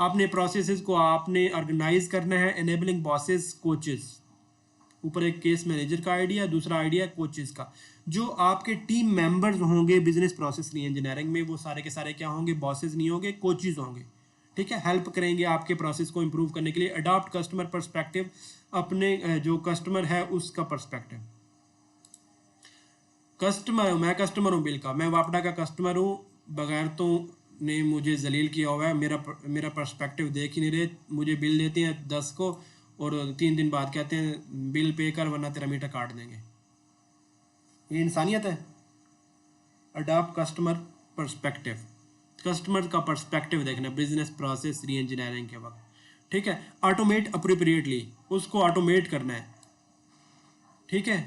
आपने प्रोसेसेस को आपने ऑर्गेनाइज करना है। एनेबलिंग बॉसेस कोचेस, ऊपर एक केस मैनेजर का आइडिया, दूसरा आइडिया कोचेस का। जो आपके टीम मेंबर्स होंगे बिजनेस प्रोसेस री इंजीनियरिंग में, वो सारे के सारे क्या होंगे, बॉसेस नहीं होंगे, कोचेस होंगे। ठीक है, हेल्प करेंगे आपके प्रोसेस को इम्प्रूव करने के लिए। अडॉप्ट कस्टमर पर्सपेक्टिव, अपने जो कस्टमर है उसका पर्सपेक्टिव। कस्टमर, मैं कस्टमर हूँ बिल का, मैं वापडा का कस्टमर हूँ, बगैर तो ने मुझे जलील किया हुआ है, मेरा पर्सपेक्टिव देख ही नहीं रहे, मुझे बिल देते हैं 10 को और 3 दिन बाद कहते हैं बिल पे कर वरना तेरा मीटर काट देंगे। ये इंसानियत है? अडॉप्ट कस्टमर पर्सपेक्टिव, कस्टमर का पर्सपेक्टिव देखना बिजनेस प्रोसेस री इंजीनियरिंग के वक्त। ठीक है, ऑटोमेट अप्रोप्रिएटली, उसको ऑटोमेट करना है। ठीक है,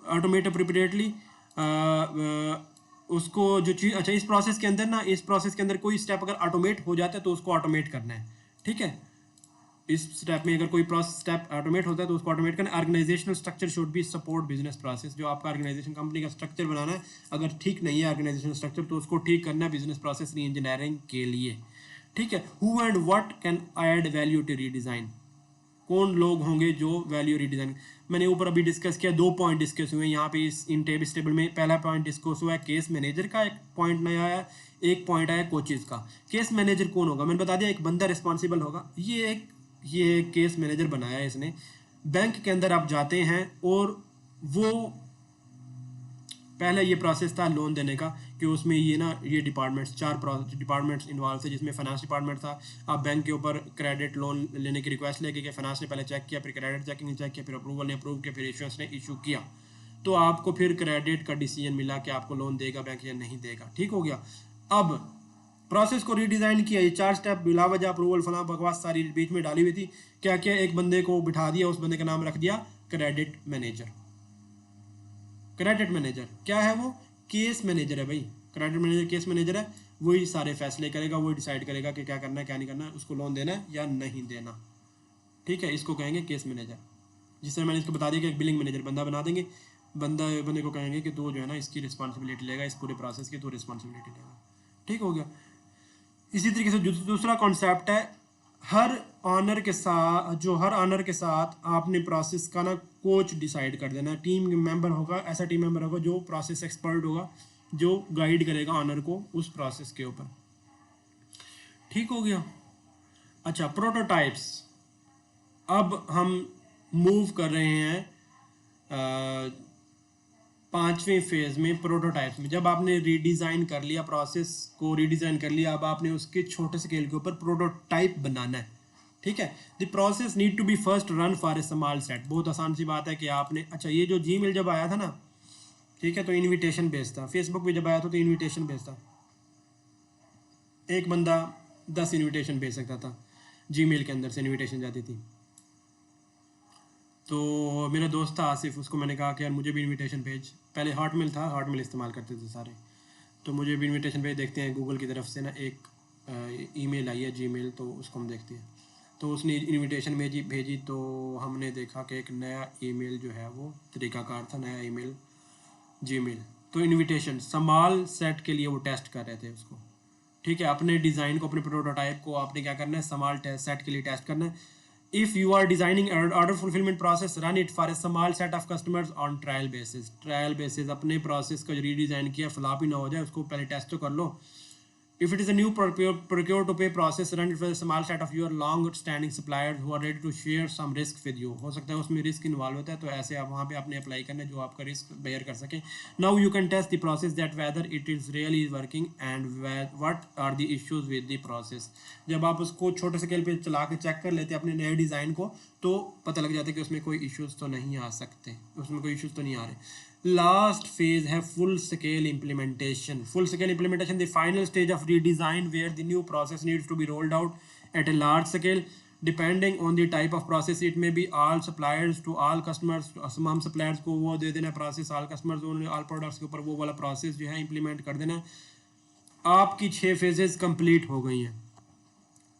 ऑटोमेट अप्रोप्रिएटली, उसको जो चीज़, अच्छा इस प्रोसेस के अंदर ना, इस प्रोसेस के अंदर कोई स्टेप अगर ऑटोमेट हो जाता है तो उसको ऑटोमेट करना है। ठीक है, इस स्टेप में अगर कोई प्रोसेस स्टेप ऑटोमेट होता है तो उसको ऑटोमेट करना। Organisational structure should be support business process, जो आपका ऑर्गेनाइजेशन कंपनी का स्ट्रक्चर बनाना है, अगर ठीक नहीं है ऑर्गेनाइजेशनल स्ट्रक्चर तो उसको ठीक करना है बिजनेस प्रोसेस री इंजीनियरिंग के लिए। ठीक है, who and what can add value to redesign, कौन लोग होंगे जो वैल्यू रीडिज़ाइन। मैंने ऊपर अभी डिस्कस किया, 2 पॉइंट डिस्कस हुए यहाँ पे इस इस टेबल में। पहला पॉइंट डिस्कस हुआ है केस मैनेजर का, एक पॉइंट नया आया, एक पॉइंट आया कोचेज़ का। केस मैनेजर कौन होगा, मैंने बता दिया, एक बंदा रिस्पॉन्सिबल होगा। ये केस मैनेजर बनाया है इसने। बैंक के अंदर आप जाते हैं और वो पहले ये प्रोसेस था लोन देने का कि उसमें ये डिपार्टमेंट्स, 4 डिपार्टमेंट्स इन्वॉल्व थे, जिसमें फाइनेंस डिपार्टमेंट था। आप बैंक के ऊपर क्रेडिट लोन लेने की रिक्वेस्ट लेके गए, फाइनेंस ने पहले चेक किया, फिर क्रेडिट चेकिंग ने चेक किया, फिर अप्रूवल ने अप्रूव किया, फिर इशुएंस ने इशू किया, तो आपको फिर क्रेडिट का डिसीजन मिला कि आपको लोन देगा बैंक या नहीं देगा। ठीक हो गया। अब प्रोसेस को रीडिज़ाइन किया, ये 4 स्टेप बिला वजह अप्रूवल फला बकवास सारी बीच में डाली हुई थी। क्या क्या, एक बंदे को बिठा दिया, उस बंदे का नाम रख दिया क्रेडिट मैनेजर। क्रेडिट मैनेजर क्या है, वो केस मैनेजर है भाई। क्रेडिट मैनेजर केस मैनेजर है, वही सारे फैसले करेगा, वही डिसाइड करेगा कि क्या करना है क्या नहीं करना है, उसको लोन देना है या नहीं देना। ठीक है, इसको कहेंगे केस मैनेजर। जिस तरह मैंने इसको बता दिया कि एक बिलिंग मैनेजर बंदा बना देंगे, बंदे को कहेंगे कि तू जो है ना इसकी रिस्पॉन्सिबिलिटी लेगा, इस पूरे प्रोसेस की तू रिस्पॉन्सिबिलिटी लेगा। ठीक हो गया। इसी तरीके से दूसरा कॉन्सेप्ट है, हर ऑनर के साथ आपने प्रोसेस का ना कोच डिसाइड कर देना है। टीम मेंबर होगा, ऐसा टीम मेंबर होगा जो प्रोसेस एक्सपर्ट होगा, जो गाइड करेगा ऑनर को उस प्रोसेस के ऊपर। ठीक हो गया। अच्छा, प्रोटोटाइप्स, अब हम मूव कर रहे हैं 5वें फेज में, प्रोटोटाइप्स में। जब आपने रीडिज़ाइन कर लिया, प्रोसेस को रीडिज़ाइन कर लिया, अब आपने उसके छोटे स्केल के ऊपर प्रोटोटाइप बनाना है। ठीक है, the process need to be first run for a small set. बहुत आसान सी बात है कि आपने, अच्छा ये जो जीमेल जब आया था ना, ठीक है, तो इनविटेशन भेजता, फेसबुक पे जब आया था तो इनविटेशन भेजता, एक बंदा 10 इनविटेशन भेज सकता था, जीमेल के अंदर से इनविटेशन जाती थी। तो मेरा दोस्त था आसिफ, उसको मैंने कहा कि यार मुझे भी इनविटेशन भेज। पहले हॉटमेल था, हॉटमेल इस्तेमाल करते थे सारे, तो मुझे भी इनविटेशन भेज। देखते हैं गूगल की तरफ से ना एक ईमेल आई है जीमेल, तो उसको हम देखते हैं। तो उसने इनविटेशन भेजी तो हमने देखा कि एक नया ईमेल जो है वो तरीकाकार था, नया ईमेल जीमेल। तो इनविटेशन स्मॉल सेट के लिए वो टेस्ट कर रहे थे उसको। ठीक है, अपने डिज़ाइन को, अपने प्रोटोटाइप को आपने क्या करना है, स्मॉल सेट के लिए टेस्ट करना है। If you are designing order fulfillment process, run it for a small set of customers on trial basis. Trial basis अपने प्रोसेस का जो रीडिज़ाइन किया फ्लॉप ही ना हो जाए, उसको पहले टेस्ट तो कर लो। If it is a new procure to pay process, run it for a small set of your long-standing suppliers who are ready to share some risk with you. हो सकता है उसमें रिस्क इन्वॉल्व होता है, तो ऐसे आप वहाँ पे आपने अप्लाई करना है जो आपका रिस्क बेयर कर सके। Now you can test the process that whether it is really working and what are the issues with the process. जब आप उसको छोटे स्केल पे चला के चेक कर लेते हैं अपने नए डिज़ाइन को, तो पता लग जाता है कि उसमें कोई इश्यूज़ तो नहीं आ सकते, उसमें कोई इश्यूज़ तो नहीं आ रहे। लास्ट फेज है full scale implementation. Full scale implementation, the final stage of redesign where the new process needs to be rolled out at a large scale depending on the type of process. It may be all suppliers to all customers, तमाम सप्लायर्स को वो दे देना process, all customers all products के ऊपर वो वाला प्रोसेस जो है इम्प्लीमेंट कर देना। आपकी 6 फेजेस कंप्लीट हो गई हैं।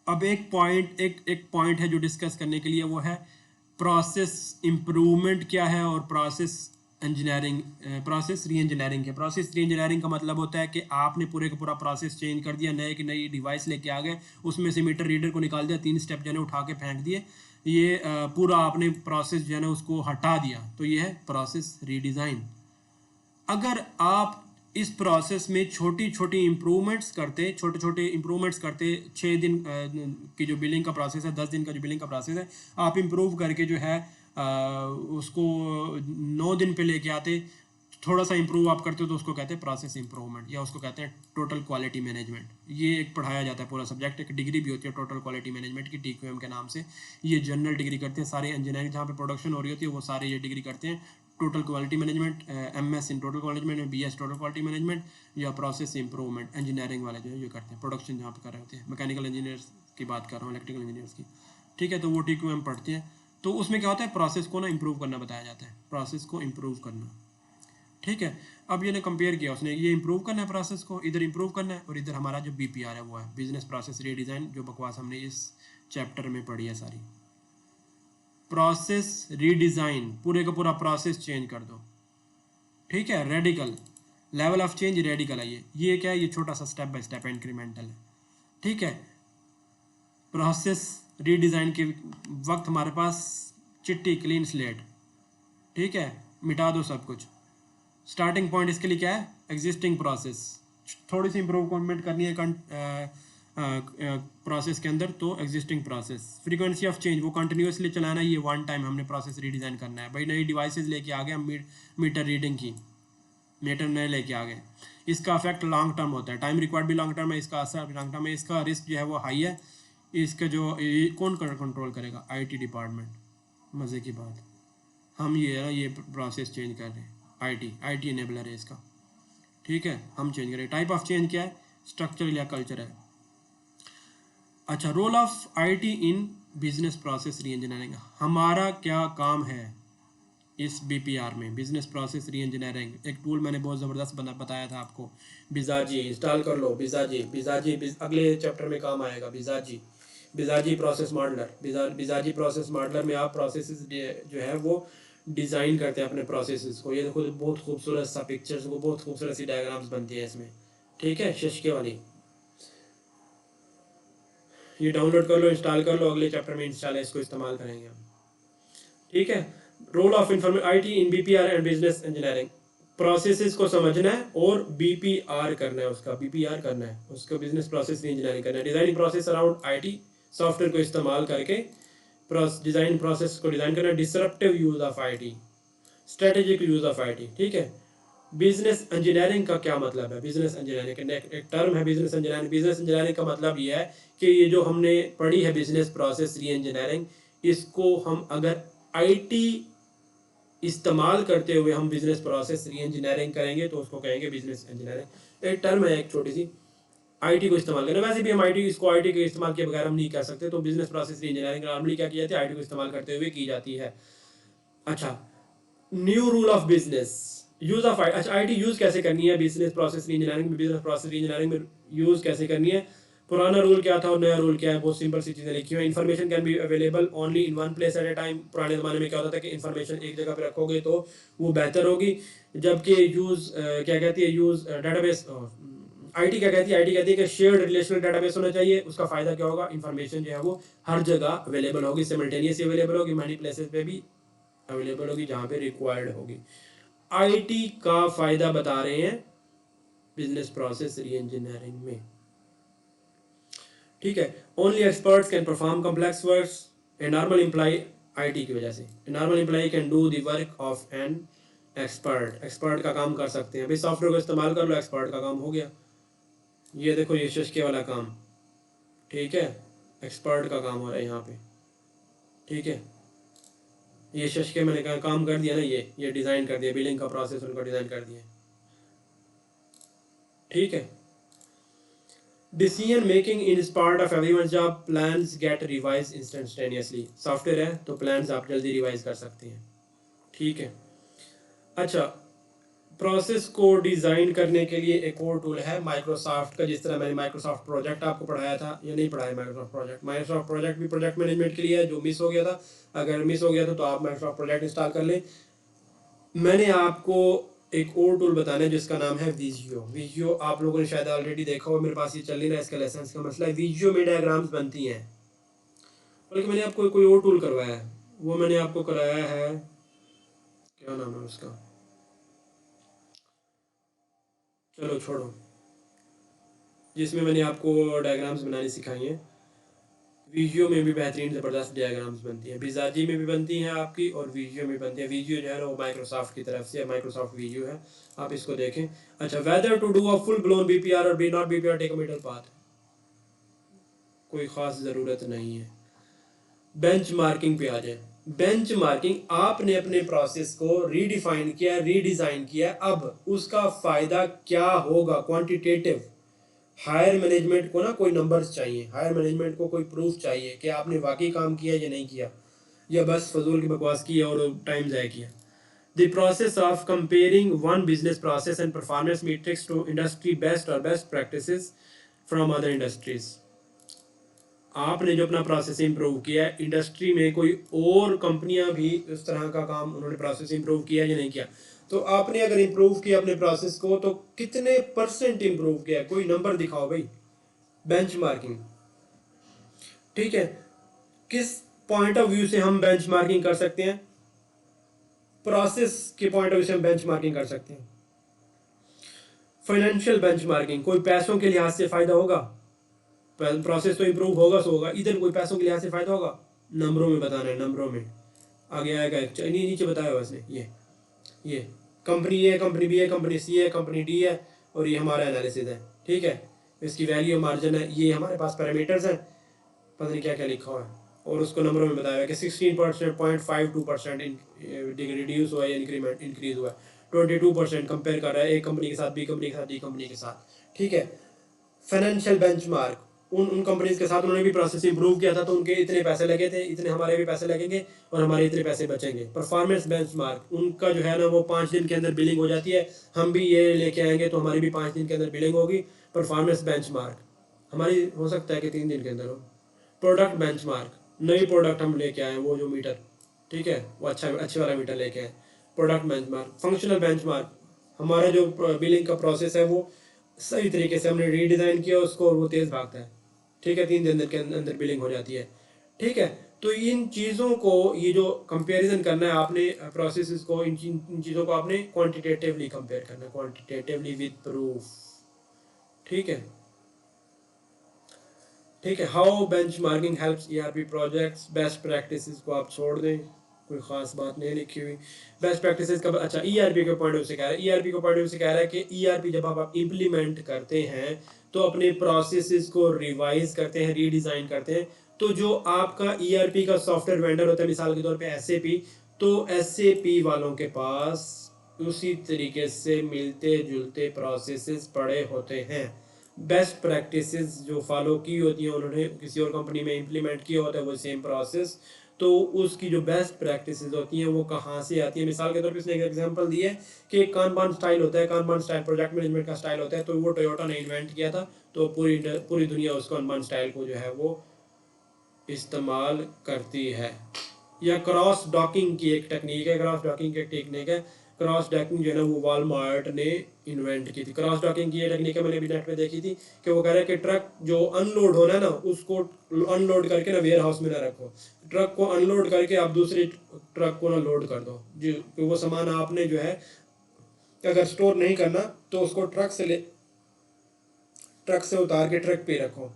अब एक पॉइंट है जो डिस्कस करने के लिए, वो है प्रोसेस इम्प्रूवमेंट क्या है और प्रोसेस इंजीनियरिंग, प्रोसेस री इंजीनियरिंग है। प्रोसेस री इंजीनियरिंग का मतलब होता है कि आपने पूरे का पूरा प्रोसेस चेंज कर दिया, नए की नई डिवाइस लेके आ गए, उसमें से मीटर रीडर को निकाल दिया, 3 स्टेप जो है उठा के फेंक दिए, ये पूरा आपने प्रोसेस जो है ना उसको हटा दिया, तो ये है प्रोसेस रीडिज़ाइन। अगर आप इस प्रोसेस में छोटी छोटी इम्प्रूवमेंट्स करते, छोटे छोटे इम्प्रूवमेंट्स करते, 6 दिन की जो बिलिंग का प्रोसेस है, 10 दिन का जो बिलिंग का प्रोसेस है, आप इम्प्रूव करके जो है उसको 9 दिन पे लेके आते, थोड़ा सा इंप्रूव आप करते हो तो उसको कहते हैं प्रोसेस इंप्रूवमेंट, या उसको कहते हैं टोटल क्वालिटी मैनेजमेंट। ये एक पढ़ाया जाता है पूरा सब्जेक्ट, एक डिग्री भी होती है टोटल क्वालिटी मैनेजमेंट की, TQM के नाम से। ये जनरल डिग्री करते हैं सारे इंजीनियरिंग जहाँ पे प्रोडक्शन हो रही होती है, वो सारे ये डिग्री करते हैं। Total quality management, MS in total quality management, BS total quality management, या प्रोसेस इंप्रूवमेंट इंजीनियरिंग वाले जो है ये करते हैं, प्रोडक्शन जहाँ पे कर रहे होते हैं। मैकेनिकल इंजीनियर्स की बात कर रहा हूँ, इलेक्ट्रिकल इंजीनियर्स की, ठीक है। तो वो TQM पढ़ते हैं। तो उसमें क्या होता है, प्रोसेस को ना इम्प्रूव करना बताया जाता है, प्रोसेस को इम्प्रूव करना, ठीक है। अब ये ने कंपेयर किया, उसने ये इंप्रूव करना है प्रोसेस को, इधर इंप्रूव करना है, और इधर हमारा जो BPR है वो है बिजनेस प्रोसेस रीडिज़ाइन, जो बकवास हमने इस चैप्टर में पढ़ी है सारी। प्रोसेस रीडिज़ाइन, पूरे का पूरा प्रोसेस चेंज कर दो, ठीक है। Radical, level of change radical है ये क्या है, ये छोटा सा स्टेप बाय स्टेप इंक्रीमेंटल है, ठीक है। प्रोसेस रीडिज़ाइन के वक्त हमारे पास चिट्टी क्लीन स्लेट, ठीक है, मिटा दो सब कुछ। स्टार्टिंग पॉइंट इसके लिए क्या है, एग्जिस्टिंग प्रोसेस, थोड़ी सी इम्प्रूवमेंट करनी है प्रोसेस के अंदर, तो existing process. Frequency of change, वो कंटिन्यूसली चलाना है, ये वन टाइम हमने प्रोसेस रीडिज़ाइन करना है। भाई नई डिवाइसेस लेके आ गए हम, मीटर रीडिंग की, मीटर नए लेके आ गए, इसका इफेक्ट लॉन्ग टर्म होता है, टाइम रिक्वायर्ड भी लॉन्ग टर्म है, इसका असर लॉन्ग टर्म है, इसका रिस्क जो है वो हाई है। इसका जो कौन कंट्रोल करेगा, IT डिपार्टमेंट। मज़े की बात, हम ये है ना, ये प्रोसेस चेंज कर रहे हैं, IT इनेबलर है इसका, ठीक है, हम चेंज करें। टाइप ऑफ चेंज क्या है, स्ट्रक्चरल या कल्चर है। अच्छा, role of IT in business process reengineering, हमारा क्या काम है इस BPR में, बिजनेस प्रोसेस री इंजीनियरिंग। एक टूल मैंने बहुत ज़बरदस्त बताया था आपको, बिजाजी, इंस्टॉल कर लो बिजाजी, अगले चैप्टर में काम आएगा। बिजाजी प्रोसेस मॉडलर, बिजाजी प्रोसेस मॉडलर में आप प्रोसेस जो है वो डिज़ाइन करते हैं अपने प्रोसेस को। ये देखो बहुत खूबसूरत सा पिक्चर्स, वो बहुत खूबसूरत सी डायग्राम्स बनती है इसमें, ठीक है, शशके वाली। ये डाउनलोड कर लो, इंस्टॉल कर लो, अगले चैप्टर में इंस्टॉल है, इसको इस्तेमाल करेंगे हम, ठीक है। Role of IT in BPR and business engineering, processes को समझना है और BPR करना है, उसका BPR करना है, उसको बिजनेस प्रोसेस इंजीनियरिंग करना है। Designing process around IT, software को इस्तेमाल करके डिजाइन प्रोसेस को डिजाइन करना है। Disruptive use of IT, strategic use of IT, ठीक है। बिजनेस इंजीनियरिंग का क्या मतलब है, बिजनेस इंजीनियरिंग का एक टर्म है बिजनेस इंजीनियरिंग। बिजनेस इंजीनियरिंग का मतलब ये है कि ये जो हमने पढ़ी है बिजनेस प्रोसेस री इंजीनियरिंग, इसको हम अगर IT इस्तेमाल करते हुए हम बिजनेस प्रोसेस री इंजीनियरिंग करेंगे तो उसको कहेंगे बिजनेस इंजीनियरिंग। एक टर्म है, एक छोटी सी, IT को इस्तेमाल करना। वैसे भी हम IT के इस्तेमाल के बगैर हम नहीं कर सकते, तो बिजनेस प्रोसेस री इंजीनियरिंग नॉर्मली क्या की जाती है, IT को इस्तेमाल करते हुए की जाती है। अच्छा, new rule of business, use of अच्छा IT यूज कैसे करनी है बिजनेस प्रोसेस इंजीनियरिंग में, बिजनेस प्रोसेस इंजीनियरिंग में यूज कैसे करनी है। पुराना रूल क्या था और नया रूल क्या है, बहुत सिंपल सी चीजें लिखी हुई। Information can be available only in one place at A time. पुराने जमाने में क्या होता था कि इन्फॉर्मेशन एक जगह पे रखोगे तो वो बेहतर होगी, जबकि यूज क्या कहती है, यूज डेटाबेस, IT क्या कहती है, IT कहती है कि शेयर्ड रिलेशनल डेटाबेस होना चाहिए। उसका फायदा क्या होगा, इन्फॉर्मेशन जो है वो हर जगह अवेलेबल होगी, सिमल्टेनियसली अवेलेबल होगी, मनी प्लेसेस पे भी अवेलेबल होगी जहाँ पे रिक्वायर्ड होगी। IT का फायदा बता रहे हैं बिजनेस प्रोसेस री इंजीनियरिंग में, ठीक है। Only experts can perform complex works, a normal employ, IT की वजह से normal employ can do the work of an expert, expert का काम कर सकते हैं। अभी सॉफ्टवेयर को इस्तेमाल कर लो, एक्सपर्ट का काम हो गया। ये देखो ये शशके वाला काम, ठीक है, एक्सपर्ट का काम हो रहा है यहाँ पे, ठीक है। ये शशके मैंने कहा काम कर दिया ना, ये डिज़ाइन कर दिया, बिलिंग का प्रोसेस उनको डिज़ाइन कर दिया, ठीक है। Decision making in is part of everyone job, plans get revise instantaneously. Software है तो प्लान्स आप जल्दी रिवाइज कर सकते हैं, ठीक है। अच्छा, प्रोसेस को डिज़ाइन करने के लिए एक और टूल है माइक्रोसॉफ्ट का, जिस तरह मैंने माइक्रोसॉफ्ट प्रोजेक्ट आपको पढ़ाया था, या नहीं पढ़ाया माइक्रोसॉफ्ट प्रोजेक्ट भी प्रोजेक्ट मैनेजमेंट के लिए है, जो मिस हो गया था। अगर मिस हो गया था तो आप माइक्रोसॉफ्ट प्रोजेक्ट इंस्टॉल कर लें। मैंने आपको एक और टूल बताना है जिसका नाम है विजियो। विजियो आप लोगों ने शायद ऑलरेडी देखा हो, मेरे पास ये चल नहीं रहा, इसका लेसन का मसला है। विजियो में डायग्राम्स बनती हैं, बल्कि मैंने आपको कोई और टूल करवाया है, वो मैंने आपको कराया है, क्या नाम है उसका, चलो छोड़ो, जिसमें मैंने आपको डायग्राम्स बनानी सिखाई हैं, वीजियो में भी बेहतरीन ज़बरदस्त डायग्राम्स बनती हैं, विजाजी में भी बनती हैं आपकी और वीजियो में बनती है। वीजियो जो है ना वो माइक्रोसॉफ्ट की तरफ से, माइक्रोसॉफ्ट वीजियो है, आप इसको देखें। अच्छा, whether to do a full blown BPR और be not BPR take a middle path, कोई ख़ास ज़रूरत नहीं है। बेंच मार्किंग पे आ जाए। बेंच मार्किंग, आपने अपने प्रोसेस को रीडिफाइन किया, रीडिज़ाइन किया, अब उसका फ़ायदा क्या होगा, क्वांटिटेटिव। हायर मैनेजमेंट को ना कोई नंबर्स चाहिए, हायर मैनेजमेंट को कोई प्रूफ चाहिए कि आपने वाकई काम किया या नहीं किया, या बस फजूल की बकवास की और टाइम ज़ाया किया। The process of comparing one business process and performance matrix to industry best और best practices from other industries. आपने जो अपना प्रोसेस इंप्रूव किया है, इंडस्ट्री में कोई और कंपनियां भी इस तरह का काम उन्होंने प्रोसेस इंप्रूव किया या नहीं किया, तो आपने अगर इंप्रूव किया अपने प्रोसेस को तो कितने परसेंट इंप्रूव किया, कोई नंबर दिखाओ भाई। बेंचमार्किंग, ठीक है। किस पॉइंट ऑफ व्यू से हम बेंचमार्किंग कर सकते हैं? प्रोसेस के पॉइंट ऑफ व्यू से हम बेंचमार्किंग कर सकते हैं। फाइनेंशियल बेंचमार्किंग, कोई पैसों के लिहाज से फायदा होगा, प्रोसेस तो इंप्रूव होगा सो होगा, इधर कोई पैसों के लिहाज से फायदा होगा, नंबरों में बताना है, नंबरों में आगे आएगा। नीचे बताया हुआ इसने, ये कंपनी ए, कंपनी बी है, कंपनी सी है, कंपनी डी है, और ये हमारा एनालिसिस है, ठीक है। इसकी वैल्यू मार्जिन है, ये हमारे पास पैरामीटर्स हैं, पता नहीं क्या क्या लिखा हुआ है, और उसको नंबरों में बताया हुआ है कि 16.52% रिड्यूस हुआ है, इंक्रीमेंट इंक्रीज हुआ है, 22% कंपेयर कर रहा है एक कंपनी के साथ, बी कंपनी के साथ, डी कंपनी के साथ, ठीक है। फाइनेंशियल बेंचमार्क, उन कंपनीज के साथ उन्होंने भी प्रोसेस इंप्रूव किया था तो उनके इतने पैसे लगे थे, इतने हमारे भी पैसे लगेंगे और हमारे इतने पैसे बचेंगे। परफॉर्मेंस बेंचमार्क, उनका जो है ना वो 5 दिन के अंदर बिलिंग हो जाती है, हम भी ये लेके आएंगे तो हमारी भी 5 दिन के अंदर बिलिंग होगी। परफॉर्मेंस बेंचमार्क, हमारी हो सकता है कि 3 दिन के अंदर हो। प्रोडक्ट बेंचमार्क, नई प्रोडक्ट हम लेके आए, वो जो मीटर, ठीक है, वो अच्छे वाला मीटर लेके आए, प्रोडक्ट बेंचमार्क। फंक्शनल बेंचमार्क, हमारा जो बिलिंग का प्रोसेस है वो सही तरीके से हमने रीडिज़ाइन किया उसको और वो तेज़ भागता है, ठीक है, 3 दिन के अंदर बिलिंग हो जाती है, ठीक है। तो इन चीज़ों को, ये जो कंपैरिजन करना है आपने प्रोसेसेस को, इन चीज़ों को आपने क्वांटिटेटिवली कंपेयर करना है, क्वांटिटेटिवली विद प्रूफ, ठीक है, ठीक है। How benchmarking helps ERP projects, best practices को आप छोड़ दें, कोई ख़ास बात नहीं लिखी हुई। बेस्ट प्रैक्टिसेस का, अच्छा, ईआरपी के पॉइंट ऑफ व्यू से कह रहा है, ईआरपी के पॉइंट ऑफ व्यू से कह रहा है कि ईआरपी जब आप इम्प्लीमेंट करते हैं तो अपने प्रोसेसेस को रिवाइज करते हैं, रीडिज़ाइन करते हैं, तो जो आपका ईआरपी का सॉफ्टवेयर वेंडर होता है, मिसाल के तौर पे एसएपी, तो एसएपी वालों के पास उसी तरीके से मिलते जुलते प्रोसेसेस पड़े होते हैं। बेस्ट प्रैक्टिसेस जो फॉलो की होती हैं, उन्होंने किसी और कंपनी में इम्प्लीमेंट किया होता है वो सेम प्रोसेस, तो उसकी जो बेस्ट प्रैक्टिसेस होती हैं वो कहाँ से आती है। मिसाल के तौर पे इसने एक एग्जांपल दी है कि कानबान स्टाइल होता है, कानबान स्टाइल प्रोजेक्ट मैनेजमेंट का स्टाइल होता है, तो वो टोयोटा ने इन्वेंट किया था, तो पूरी दुनिया उस कानबान स्टाइल को जो है वो इस्तेमाल करती है। या क्रॉस डॉकिंग की एक टेक्निक है, क्रॉस डॉकिंग की एक टेक्निक है, क्रॉस डॉकिंग जो है ना वो वॉलमार्ट ने इन्वेंट की थी। क्रॉस डॉकिंग की ये टेक्निक है, मैंने भी नेट पे देखी थी कि वो कह रहे हैं कि ट्रक जो अनलोड होना है ना उसको अनलोड करके ना वेयर हाउस में ना रखो, ट्रक को अनलोड करके आप दूसरे ट्रक को ना लोड कर दो, जो वो सामान आपने जो है अगर स्टोर नहीं करना तो उसको ट्रक से उतार के ट्रक पे रखो।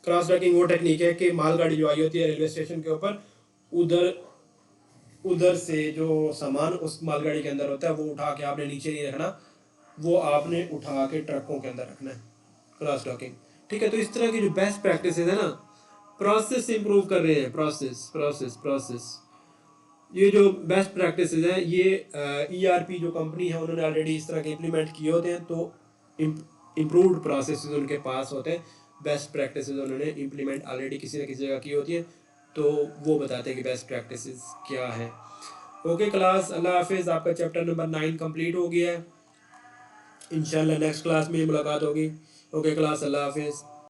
क्रॉस डॉकिंग वो टेक्निक है कि मालगाड़ी जो आई होती है रेलवे स्टेशन के ऊपर, उधर उधर से जो सामान उस मालगाड़ी के अंदर होता है वो उठा के आपने नीचे नहीं रखना, वो आपने उठा के ट्रकों के अंदर रखना है, क्रॉस डॉकिंग, ठीक है। तो इस तरह की जो बेस्ट प्रैक्टिस है ना, प्रोसेस इंप्रूव कर रहे हैं, प्रोसेस, ये जो बेस्ट प्रैक्टिस है ये ईआरपी जो कंपनी है उन्होंने ऑलरेडी इस तरह के इम्प्लीमेंट किए होते हैं, तो इम्प्रूव्ड प्रोसेस उनके पास होते हैं, बेस्ट प्रैक्टिस उन्होंने इम्प्लीमेंट ऑलरेडी किसी न किसी जगह की होती है, तो वो बताते हैं कि बेस्ट प्रैक्टिस क्या है। ओके क्लास, अल्लाह हाफिज़, आपका चैप्टर नंबर 9 कंप्लीट हो गया है, इंशाल्लाह नेक्स्ट क्लास में मुलाकात होगी। ओके क्लास, अल्लाह हाफिज़।